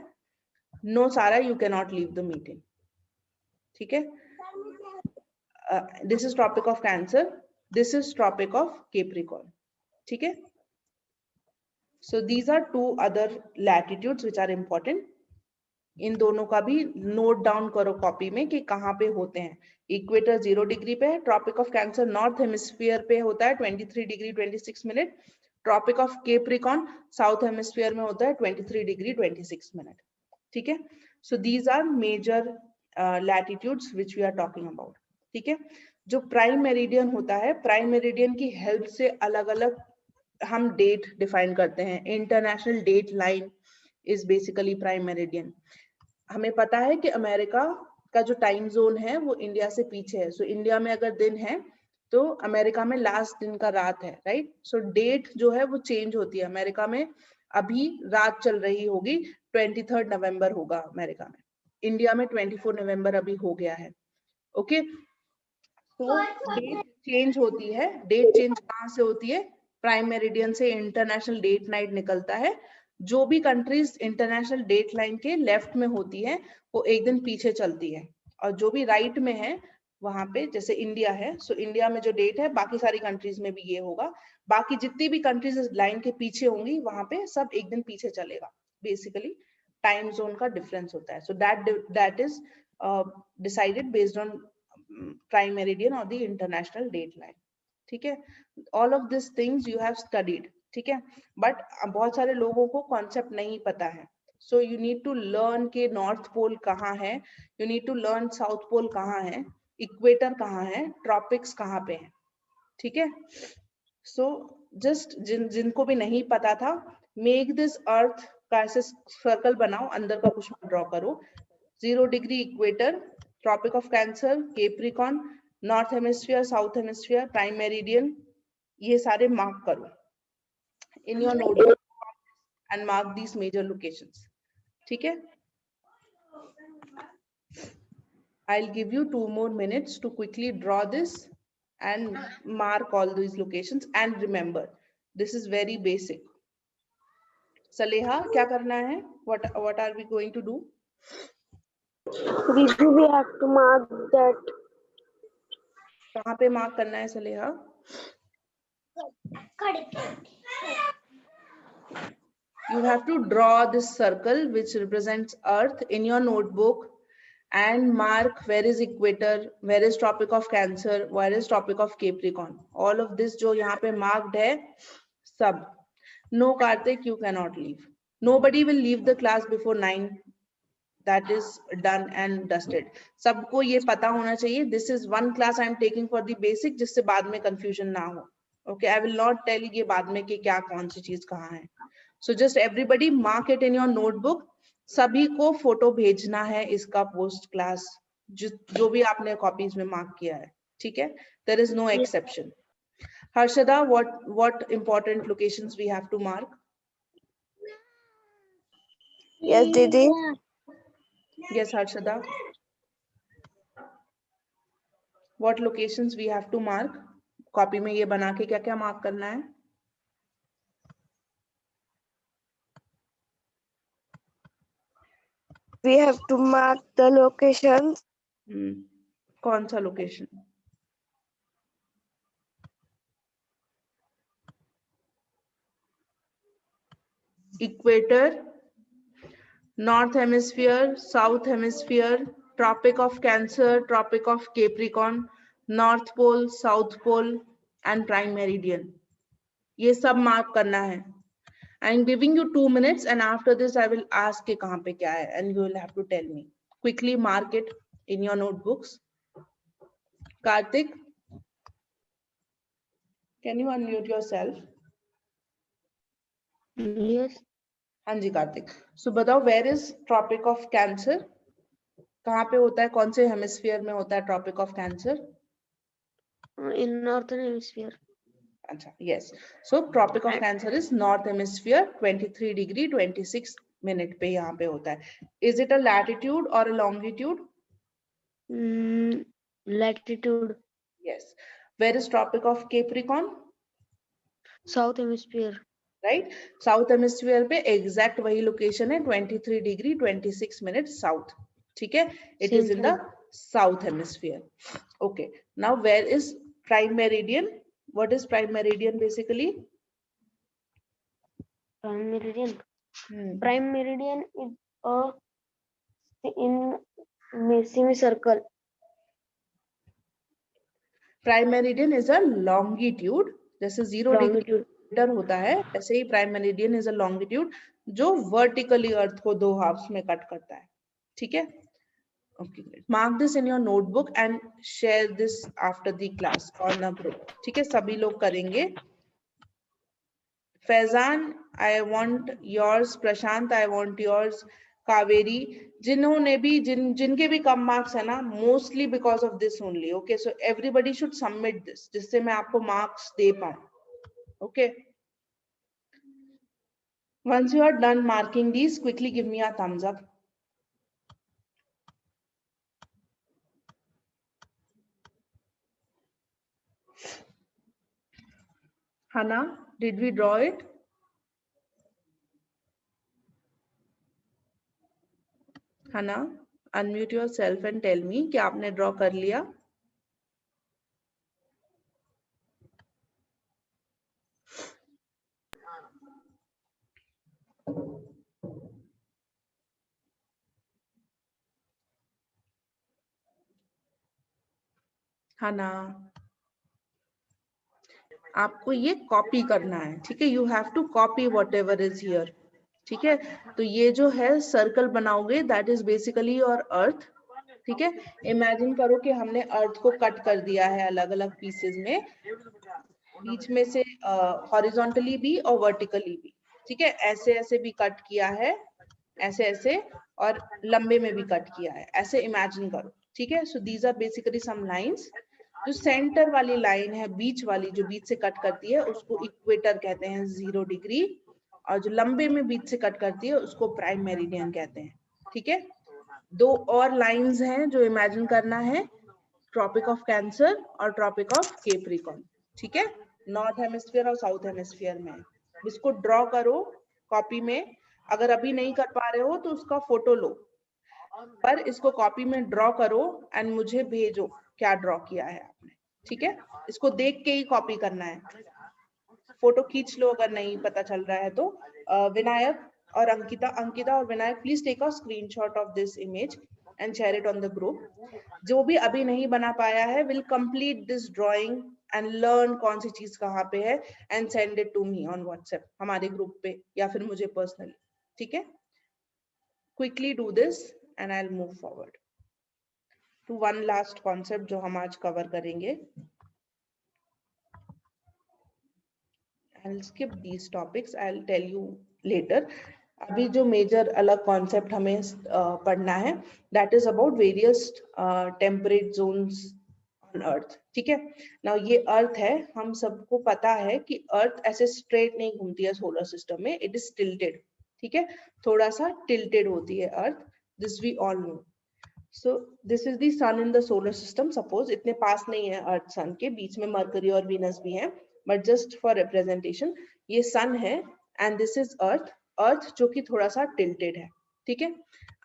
No Sara, you can not leave the meeting. ठीक है. This is tropic of cancer, this is tropic of Capricorn. ठीक है. So these are two other latitudes which are important. इन दोनों का भी नोट डाउन करो कॉपी में कि कहाँ पे होते हैं. इक्वेटर 0 डिग्री पे है. Tropic of Cancer north hemisphere पे होता है 23 degree 26 minute. Tropic of Capricorn south hemisphere में होता है 23 डिग्री 26 मिनट. ठीक है. So these are major latitudes which we are talking about. ठीक है. जो प्राइम मेरिडियन होता है, प्राइम मेरिडियन की हेल्प से अलग अलग हम डेट डिफाइन करते हैं. International Date Line is basically prime meridian. हमें पता है कि अमेरिका का जो टाइम जोन है वो इंडिया से पीछे है. सो इंडिया में अगर दिन है तो अमेरिका में लास्ट दिन का रात है, राइट. सो डेट जो है वो चेंज होती है. अमेरिका में अभी रात चल रही होगी, 23 नवंबर होगा अमेरिका में. इंडिया में 24 नवंबर अभी हो गया है. ओके. तो डेट चेंज होती है. डेट चेंज कहाँ से होती है, प्राइम मेरिडियन से इंटरनेशनल डेट नाइट निकलता है. जो भी कंट्रीज इंटरनेशनल डेट लाइन के लेफ्ट में होती है वो एक दिन पीछे चलती है, और जो भी राइट में है वहां पे, जैसे इंडिया है, सो इंडिया में जो डेट है बाकी सारी कंट्रीज में भी ये होगा. बाकी जितनी भी कंट्रीज इस लाइन के पीछे होंगी वहां पे सब एक दिन पीछे चलेगा. बेसिकली टाइम जोन का डिफरेंस होता है. So that is decided based on prime meridian और द इंटरनेशनल डेट लाइन. ठीक है. All of this things you have studied. ठीक है. बट बहुत सारे लोगों को कॉन्सेप्ट नहीं पता है. So you need to learn के नॉर्थ पोल कहाँ है, you need to learn South Pole कहाँ है, इक्वेटर कहाँ है, ट्रॉपिक्स कहाँ पे है. ठीक है. सो जस्ट जिनको भी नहीं पता था, मेक दिस अर्थ का ऐसे सर्कल बनाओ, अंदर का कुछ ड्रॉ करो. 0 degree equator, Tropic of Cancer, Capricorn, north hemisphere, south hemisphere, prime meridian, ये सारे मार्क करो in your notebook and mark these major locations. ठीक है. I'll give you 2 more minutes to quickly draw this and mark all these locations, and remember this is very basic. Saleha, क्या करना है? What are we going to do? We have to mark that. कहाँ पे mark करना है Saleha? You have to draw this circle which represents Earth in your notebook and mark where is equator, where is tropic of Cancer, where is tropic of Capricorn. All of this जो यहाँ पे marked है सब. No Karthik, you cannot leave. Nobody will leave the class before 9. That is done and dusted. सबको ये पता होना चाहिए. This is one class I am taking for the basic, जिससे बाद में confusion ना हो. Okay, I will not tell ये बाद में कि क्या कौन सी चीज कहाँ है. So just everybody mark it in your notebook. सभी को फोटो भेजना है इसका पोस्ट क्लास, जो भी आपने कॉपीज में मार्क किया है. ठीक है. There is no exception. Harshada, what important locations we have to mark? Yes, Didi. Yes, Harshada. What locations we have to mark? Copy में ये बना के क्या क्या मार्क करना है? We have to mark the locations. कौन सा location? Equator, north hemisphere, south hemisphere, Tropic of Cancer, Tropic of Capricorn, North Pole, South Pole and prime meridian. ये सब मार्क करना है. I am giving you 2 minutes and after this I will ask कि कहाँ पे क्या है and you will have to tell me. Quickly mark it in your notebooks. Karthik, can you unmute yourself? Yes. हाँ जी Kartik. So बताओ where is Tropic of Cancer? कहाँ पे होता है? कौन से हेमिस्फीयर में होता है Tropic of Cancer? In northern hemisphere. अच्छा, yes. So Tropic of Cancer is North Hemisphere, 23 degree 26 minute पे यहाँ पे होता है. Is it a latitude or a longitude? Latitude. Yes. Where is Tropic of Capricorn? South hemisphere. Right? South Hemisphere पे exact वही location है 23 degree 26 minutes south. ठीक है? It is in the South Hemisphere. Okay. Now where is Prime Meridian? What is Prime Meridian basically? Prime meridian. Prime meridian is in semicircle. Prime Meridian is a longitude. जैसे 0 degree होता है ऐसे ही Prime Meridian is a longitude जो vertically Earth को 2 halves में cut करता है. ठीक है? Okay, mark this in your notebook and share this after the class on a group. ठीक है, सभी लोग करेंगे. Faizan, I want yours. Prashant, I want yours. Kaveri, जिन्होंने भी जिनके भी कम मार्क्स है ना, mostly because of this only. Okay, so everybody should submit this जिससे मैं आपको मार्क्स दे पाऊं. Okay, once you are done marking these, quickly give me a thumbs up. Hannah, did we draw it? Hannah, unmute yourself and tell me कि आपने draw कर लिया? Hannah, आपको ये कॉपी करना है. ठीक है, you have to copy whatever is here. ठीक है, तो ये जो है सर्कल बनाओगे that is basically your earth. ठीक है, इमेजिन करो कि हमने अर्थ को कट कर दिया है अलग अलग पीसेस में, बीच में से हॉरिजॉन्टली भी और वर्टिकली भी. ठीक है, ऐसे ऐसे भी कट किया है, ऐसे ऐसे, और लंबे में भी कट किया है, ऐसे इमेजिन करो. ठीक है, so these are basically some lines. जो सेंटर वाली लाइन है, बीच वाली जो बीच से कट करती है, उसको इक्वेटर कहते हैं 0 डिग्री, और जो लंबे में बीच से कट करती है उसको प्राइम मेरिडियन कहते हैं. ठीक है, 2 और लाइंस हैं जो इमेजिन करना है, ट्रॉपिक ऑफ कैंसर और ट्रॉपिक ऑफ कैप्रिकॉर्न. ठीक है, नॉर्थ हेमिस्फीयर और साउथ हेमिस्फीयर में. इसको ड्रॉ करो कॉपी में. अगर अभी नहीं कर पा रहे हो तो उसका फोटो लो, पर इसको कॉपी में ड्रॉ करो एंड मुझे भेजो क्या ड्रॉ किया है आपने. ठीक है, इसको देख के ही कॉपी करना है. फोटो खींच लो अगर नहीं पता चल रहा है तो. विनायक और अंकिता और Vinayak, please take a screenshot of this image and share it on the group. जो भी अभी नहीं बना पाया है will complete this drawing and learn कौन सी चीज कहाँ पे है and send it to me on WhatsApp, हमारे ग्रुप पे, या फिर मुझे पर्सनली. ठीक है, quickly do this and I'll move forward to one last concept जो हम आज cover करेंगे. I'll skip these topics, I'll tell you later. अभी जो major अलग concept हमें पढ़ना है, that is about various temperate zones on earth. ठीक है, now ये earth है, हम सबको पता है कि earth ऐसे straight नहीं घूमती है solar system में, it is tilted. ठीक है, थोड़ा सा tilted होती है earth. This we all know. So this is the sun in the solar system. Suppose इतने पास नहीं है अर्थ सन के, बीच में मरकरी और वीनस भी है, बट जस्ट फॉर रिप्रेजेंटेशन ये सन है एंड दिस इज अर्थ. अर्थ जो कि थोड़ा सा टिल्टेड है. ठीक है.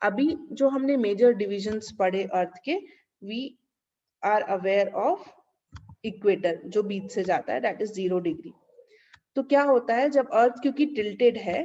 अभी जो हमने मेजर डिविजन्स पढ़े अर्थ के, we are aware of equator जो बीच से जाता है, दैट इज 0 डिग्री. तो क्या होता है जब अर्थ क्योंकि टिल्टेड है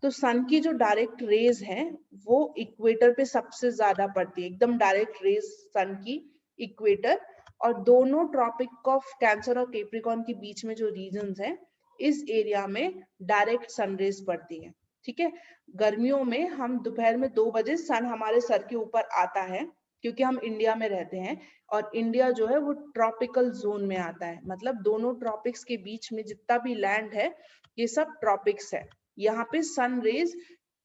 तो सन की जो डायरेक्ट रेज हैं वो इक्वेटर पे सबसे ज्यादा पड़ती है, एकदम डायरेक्ट रेज सन की इक्वेटर. और दोनों ट्रॉपिक ऑफ कैंसर और कैप्रिकॉर्न के बीच में जो रीजन्स हैं, इस एरिया में डायरेक्ट सन रेज पड़ती है. ठीक है. गर्मियों में हम दोपहर में 2 बजे सन हमारे सर के ऊपर आता है क्योंकि हम इंडिया में रहते हैं, और इंडिया जो है वो ट्रॉपिकल जोन में आता है. मतलब दोनों ट्रॉपिक्स के बीच में जितना भी लैंड है ये सब ट्रॉपिक्स है. यहाँ पे सन रेज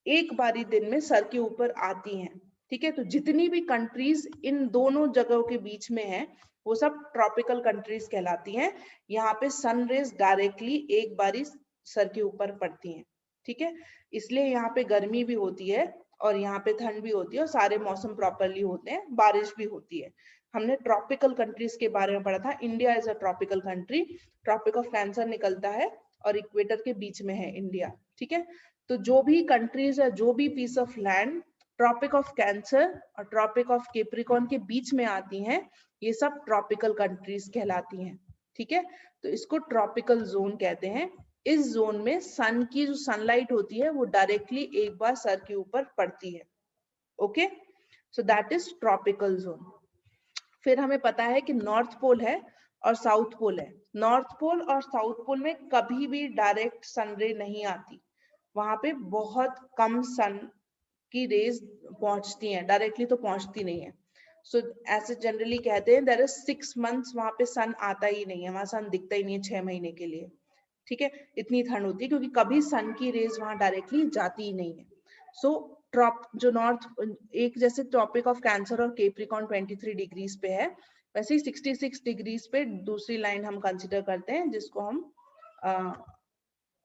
एक बारी दिन में सर के ऊपर आती हैं. ठीक है. तो जितनी भी कंट्रीज इन दोनों जगहों के बीच में है वो सब ट्रॉपिकल कंट्रीज कहलाती हैं. यहाँ पे सन रेज डायरेक्टली एक बारी सर के ऊपर पड़ती हैं. ठीक है. इसलिए यहाँ पे गर्मी भी होती है और यहाँ पे ठंड भी होती है और सारे मौसम प्रॉपरली होते हैं, बारिश भी होती है. हमने ट्रॉपिकल कंट्रीज के बारे में पढ़ा था. India is a tropical country. Tropic of Cancer निकलता है और इक्वेटर के बीच में है इंडिया. ठीक है. तो जो भी कंट्रीज है, जो भी piece of land Tropic of Cancer और ट्रॉपिक ऑफ कैप्रिकॉर्न के बीच में आती हैं, ये सब ट्रॉपिकल कंट्रीज कहलाती हैं. ठीक है. तो इसको ट्रॉपिकल जोन कहते हैं. इस जोन में सन की जो सनलाइट होती है वो डायरेक्टली एक बार सर के ऊपर पड़ती है. Okay. So that is tropical zone. फिर हमें पता है कि नॉर्थ पोल है और साउथ पोल है. नॉर्थ पोल और साउथ पोल में कभी भी डायरेक्ट सन रे नहीं आती. वहां पे बहुत कम सन की रेज पहुंचती हैं, डायरेक्टली तो पहुंचती नहीं है. सो ऐसे जनरली कहते हैं देयर इज 6 मंथ्स वहां पे सन आता ही नहीं है, वहां सन दिखता ही नहीं है 6 महीने के लिए. ठीक है. इतनी ठंड होती है क्योंकि कभी सन की रेज वहां डायरेक्टली जाती ही नहीं है. सो जो नॉर्थ, एक जैसे ट्रॉपिक ऑफ कैंसर और कैप्रिकॉर्न 23 डिग्रीज पे है, वैसे ही 66 डिग्रीज पे दूसरी लाइन हम कंसिडर करते हैं जिसको हम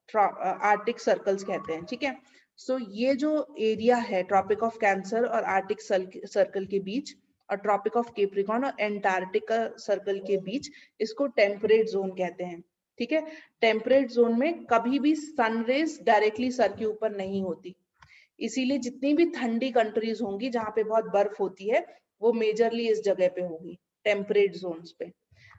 आर्टिक सर्कल्स कहते हैं. ठीक है. सो ये जो एरिया है ट्रॉपिक ऑफ कैंसर और आर्टिक सर्कल के बीच और ट्रॉपिक ऑफ कैप्रिकॉर्न और एंटार्क्टिका सर्कल के बीच, इसको टेम्परेट जोन कहते हैं. ठीक है. टेम्परेट जोन में कभी भी सन रेज डायरेक्टली सर के ऊपर नहीं होती. इसीलिए जितनी भी ठंडी कंट्रीज होंगी जहां पे बहुत बर्फ होती है वो मेजरली इस जगह पे होगी, टेम्परेट जोन्स पे.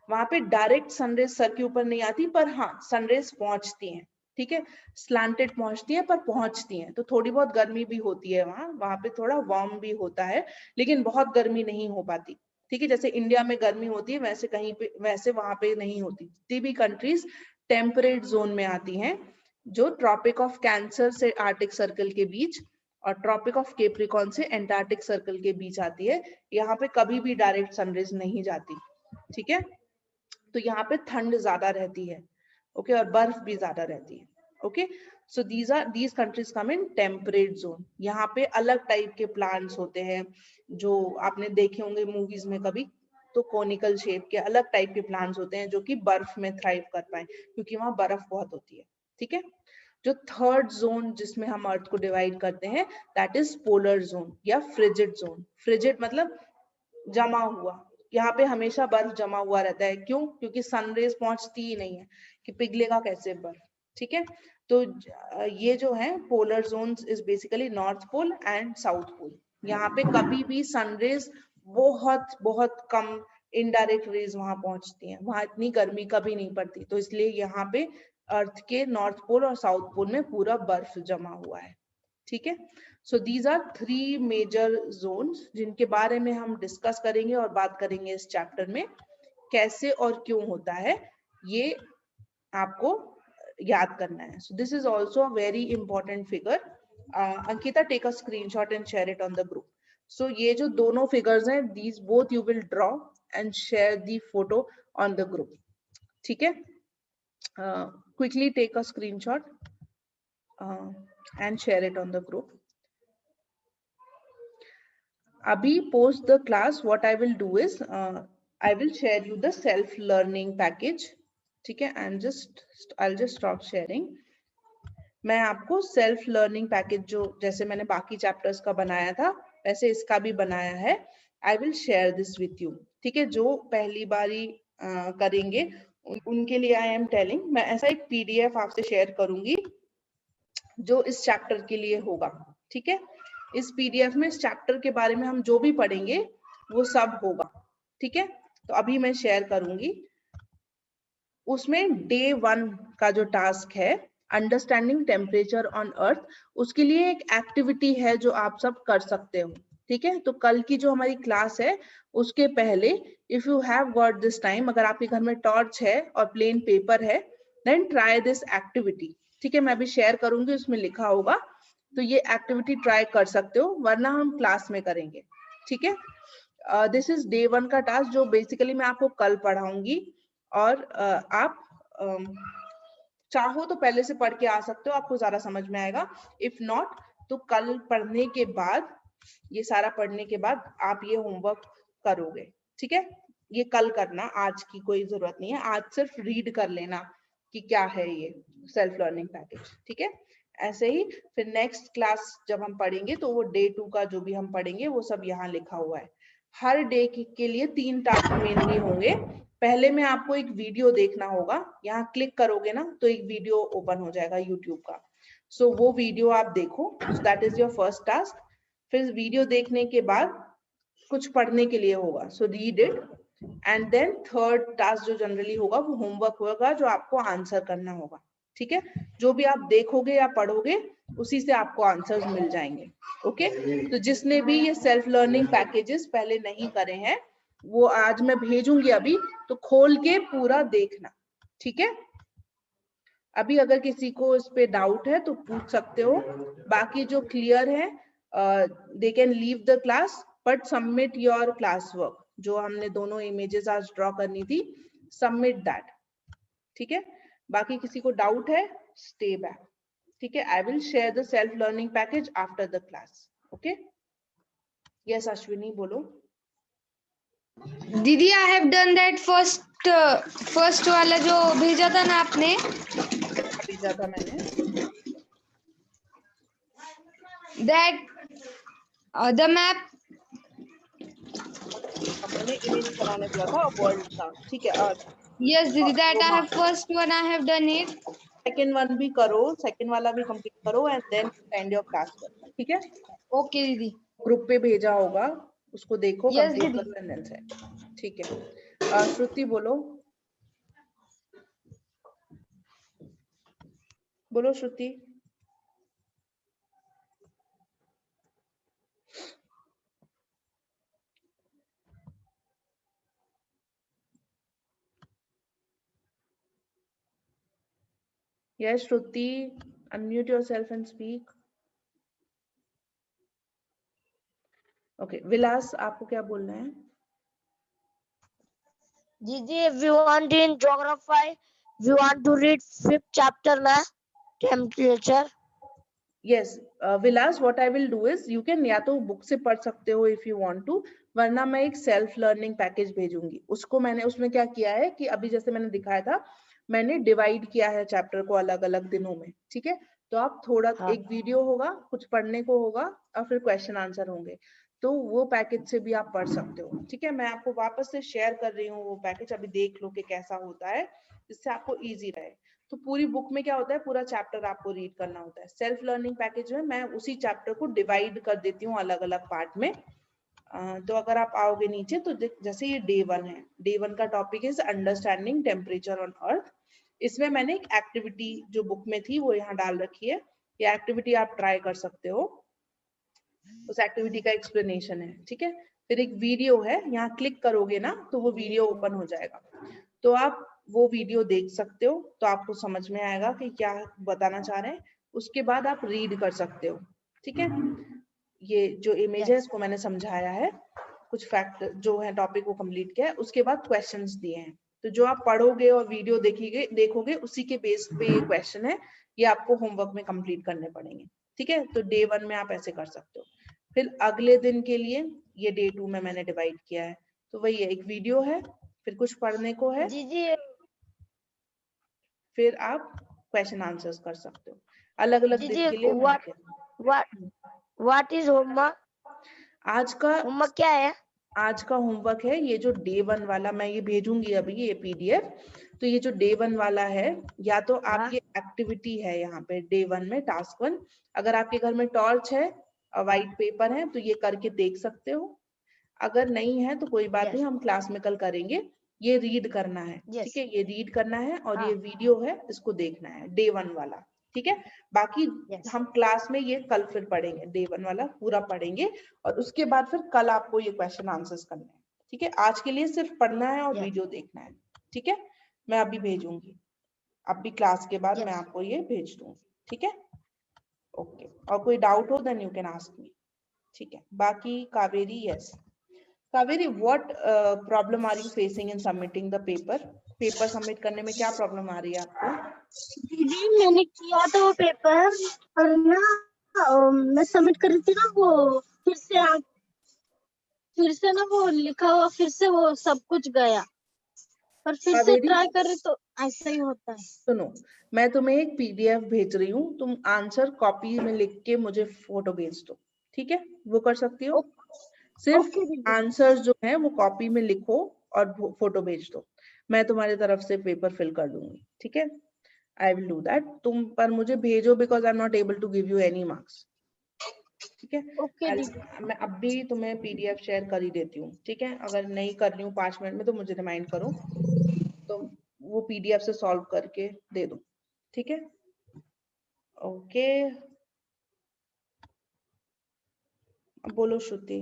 वहां पे डायरेक्ट सनरेज सर के ऊपर नहीं आती, पर हाँ सनरेज पहुंचती हैं. ठीक है. स्लांटेड पहुंचती है पर पहुंचती हैं. तो थोड़ी बहुत गर्मी भी होती है वहां पे थोड़ा वार्म भी होता है, लेकिन बहुत गर्मी नहीं हो पाती. ठीक है. जैसे इंडिया में गर्मी होती है वैसे कहीं पे, वैसे वहां पे नहीं होती. जितनी भी कंट्रीज टेम्परेट जोन में आती हैं, जो ट्रॉपिक ऑफ कैंसर से आर्टिक सर्कल के बीच और ट्रॉपिक ऑफ कैप्रिकॉर्न से एंटार्क्टिक सर्कल के बीच आती है, यहाँ पे कभी भी डायरेक्ट सनरेज नहीं जाती. ठीक है. तो यहाँ पे ठंड ज्यादा रहती है. ओके. और बर्फ भी ज्यादा रहती है. Okay. So these countries come in temperate zone. यहाँ पे अलग टाइप के प्लांट्स होते हैं जो आपने देखे होंगे मूवीज में कभी. तो कोनिकल शेप के अलग टाइप के प्लांट्स होते हैं जो कि बर्फ में थ्राइव कर पाए क्योंकि वहां बर्फ बहुत होती है. ठीक है. जो थर्ड जोन जिसमें हम अर्थ को डिवाइड करते हैं, दैट इज पोलर जोन या फ्रिजिड जोन. फ्रिजिड मतलब जमा हुआ. यहाँ पे हमेशा बर्फ जमा हुआ रहता है. क्यों? क्योंकि सनरेज पहुंचती ही नहीं है, कि पिघलेगा कैसे बर्फ. ठीक है. तो ये जो है polar zones is basically North Pole and South Pole. यहाँ पे कभी भी सनरेज बहुत बहुत कम इनडायरेक्ट रेज वहां पहुंचती हैं, वहां इतनी गर्मी कभी नहीं पड़ती. तो इसलिए यहाँ पे अर्थ के नॉर्थ पोल और साउथ पोल में पूरा बर्फ जमा हुआ है. ठीक है. So these are 3 major zones जिनके बारे में हम डिस्कस करेंगे और बात करेंगे इस चैप्टर में. कैसे और क्यों होता है ये आपको याद करना है. So this is also a very important figure. Ankita, take a screenshot and share it on the group. So ये जो दोनों फिगर्स हैं, these both you will draw and share the photo on the group. ठीक है. Quickly take a screenshot and share it on the group. Abhi post the class, what I will do is I will share you the self-learning package. ठीक है. And I'll just stop sharing. मैं आपको self-learning package जो जैसे मैंने बाकी chapters का बनाया था वैसे इसका भी बनाया है. I will share this with you. ठीक है, जो पहली बारी करेंगे उनके लिए आई एम टेलिंग, मैं ऐसा एक PDF आपसे शेयर करूंगी जो इस चैप्टर के लिए होगा। ठीक है, इस PDF में इस चैप्टर के बारे में हम जो भी पढ़ेंगे वो सब होगा। ठीक है, तो अभी मैं शेयर करूंगी। उसमें डे 1 का जो टास्क है अंडरस्टैंडिंग टेम्परेचर ऑन अर्थ, उसके लिए एक एक्टिविटी है जो आप सब कर सकते हो। ठीक है, तो कल की जो हमारी क्लास है उसके पहले if you have got this time, अगर आपके घर में टॉर्च है और प्लेन पेपर है, देन ट्राई दिस एक्टिविटी। ठीक है, मैं अभी शेयर करूंगी, उसमें लिखा होगा, तो ये एक्टिविटी ट्राई कर सकते हो, वरना हम क्लास में करेंगे। ठीक है, दिस इज डे 1 का टास्क जो बेसिकली मैं आपको कल पढ़ाऊंगी। और आप चाहो तो पहले से पढ़ के आ सकते हो, आपको ज्यादा समझ में आएगा। इफ नॉट तो कल पढ़ने के बाद, ये सारा पढ़ने के बाद आप ये होमवर्क करोगे। ठीक है, ये कल करना, आज की कोई जरूरत नहीं है। आज सिर्फ रीड कर लेना कि क्या है ये सेल्फ लर्निंग पैकेज। ठीक है, ऐसे ही फिर नेक्स्ट क्लास जब हम पढ़ेंगे तो वो डे 2 का जो भी हम पढ़ेंगे वो सब यहाँ लिखा हुआ है। हर डे के लिए 3 टास्क मेनली होंगे। पहले में आपको एक वीडियो देखना होगा, यहाँ क्लिक करोगे ना तो एक वीडियो ओपन हो जाएगा यूट्यूब का, सो वो वीडियो आप देखो, that is your first task. फिर वीडियो देखने के बाद कुछ पढ़ने के लिए होगा, so read it. And then third task जो जनरली होगा वो होमवर्क होगा जो आपको आंसर करना होगा। ठीक है, जो भी आप देखोगे या पढ़ोगे उसी से आपको आंसर्स मिल जाएंगे। ओके, तो जिसने भी ये सेल्फ लर्निंग पैकेजेस पहले नहीं करे हैं वो आज मैं भेजूंगी अभी, तो खोल के पूरा देखना। ठीक है, अभी अगर किसी को इस पे डाउट है तो पूछ सकते हो, बाकी जो क्लियर है they can leave the class but submit your class work. जो हमने दोनों इमेजेस आज ड्रॉ करनी थी, सबमिट दैट। ठीक है, बाकी किसी को डाउट है स्टे बैक। ठीक है, I will share the self learning package after the class. Okay, yes Ashwini बोलो। दीदी आई हैव डन दैट फर्स्ट वाला जो भेजा था ना आपने, भेजा था मैंने, दैट द मैप। हमने इमेज बनाने दिया था वर्ल्ड का। ठीक है, और यस दीदी, that I have first one I have done it. Second one भी करो, सेकंड वाला भी कंप्लीट करो and then and your class work. ठीक है, ओके दीदी। ग्रुप पे भेजा होगा, उसको देखो, Yes, कंप्लीट दीदी। करो एंड देन सेंड। ठीक है, श्रुति बोलो, बोलो Shruti. Yes Shruti, unmute yourself and speak. Okay, Vilas आपको क्या बोलना है? Didi, if we want in geography, we want to read 5th chapter na temperature. Yes, Vilas, what I will do is you can या तो बुक से पढ़ सकते हो if you want to, वरना मैं एक सेल्फ लर्निंग पैकेज भेजूंगी। उसको मैंने उसमें क्या किया है कि अभी जैसे मैंने दिखाया था, मैंने डिवाइड किया है चैप्टर को अलग अलग दिनों में। ठीक है, तो आप थोड़ा हाँ। एक वीडियो होगा, कुछ पढ़ने को होगा और फिर क्वेश्चन आंसर होंगे, तो वो पैकेज से भी आप पढ़ सकते हो। ठीक है, मैं आपको वापस से शेयर कर रही हूँ वो पैकेज, अभी देख लो कि कैसा होता है, जिससे आपको इजी रहे। तो पूरी बुक में क्या होता है, पूरा चैप्टर आपको रीड करना होता है। सेल्फ लर्निंग पैकेज में मैं उसी चैप्टर को डिवाइड कर देती हूँ अलग अलग पार्ट में। तो अगर आप आओगे नीचे तो जैसे ये डे 1 है, डे 1 का topic is understanding temperature on earth. इसमें मैंने एक एक्टिविटी जो बुक में थी वो यहाँ डाल रखी है, ये एक्टिविटी आप ट्राई कर सकते हो, उस एक्टिविटी का एक्सप्लेनेशन है। ठीक है, फिर एक वीडियो है, यहाँ क्लिक करोगे ना तो वो वीडियो ओपन हो जाएगा, तो आप वो वीडियो देख सकते हो, तो आपको समझ में आएगा कि क्या बताना चाह रहे हैं। उसके बाद आप रीड कर सकते हो। ठीक है, ये जो इमेज है इसको मैंने समझाया है, कुछ फैक्ट जो है टॉपिक को कंप्लीट किया है, उसके बाद क्वेश्चंस दिए हैं। तो जो आप पढ़ोगे और वीडियो देखोगे उसी के बेस पे ये क्वेश्चन है, ये आपको होमवर्क में कंप्लीट करने पड़ेंगे। ठीक है, तो डे 1 में आप ऐसे कर सकते हो। फिर अगले दिन के लिए ये डे 2 में मैंने डिवाइड किया है, तो वही है, एक वीडियो है, फिर कुछ पढ़ने को है, Didi, फिर आप क्वेश्चन आंसर्स कर सकते हो। अलग अलग दिन Didi, के लिए what is homework? आज का Homework क्या है? आज का होमवर्क है ये जो डे 1 वाला, मैं ये भेजूंगी अभी ये PDF। तो ये जो डे 1 वाला है, या तो आप हाँ। ये एक्टिविटी है यहाँ पे डे 1 में टास्क 1, अगर आपके घर में टॉर्च है और व्हाइट पेपर है तो ये करके देख सकते हो। अगर नहीं है तो कोई बात Yes. नहीं, हम क्लास में कल करेंगे। ये रीड करना है, Yes. ठीक है, ये रीड करना है और हाँ। ये वीडियो है, इसको देखना है डे 1 वाला, ठीक है। बाकी Yes. हम क्लास में ये कल फिर पढ़ेंगे, डे 1 वाला पूरा पढ़ेंगे और उसके बाद फिर कल आपको ये क्वेश्चन आंसर्स करने हैं, ठीक है। आज के लिए सिर्फ पढ़ना है और Yes. वीडियो देखना है, ठीक है। मैं अभी भेजूंगी, अभी क्लास के बाद Yes. मैं आपको ये भेज दूंगी, ठीक है। ओके, और कोई डाउट हो then you can ask me, ठीक है। बाकी Kaveri, yes Kaveri, what problem are you facing in submitting the paper? Paper submit करने में क्या प्रॉब्लम आ रही है आपको? दीदी मैंने किया था वो पेपर और ना मैं सबमिट कर रही थी ना, वो फिर से ना वो लिखा हुआ फिर से वो सब कुछ गया, पर फिर से कावेरी, ट्राई कर रही तो ऐसा ही होता है। सुनो, मैं तुम्हें एक PDF भेज रही हूँ, तुम आंसर कॉपी में लिख के मुझे फोटो भेज दो, ठीक है। वो कर सकती हो? सिर्फ ओके दीदी। आंसर जो है वो कॉपी में लिखो और फोटो भेज दो, मैं तुम्हारी तरफ से पेपर फिल कर दूंगी, ठीक है। आई विल डू दैट, तुम पर मुझे भेजो because I am not able to give you any marks, ठीक है। ओके दीदी। मैं अभी तुम्हें PDF शेयर कर ही देती हूँ, ठीक है। अगर नहीं कर रही हूँ 5 मिनट में तो मुझे रिमाइंड करो, तो वो PDF से सॉल्व करके दे दो, ठीक है। ओके, बोलो श्रुति।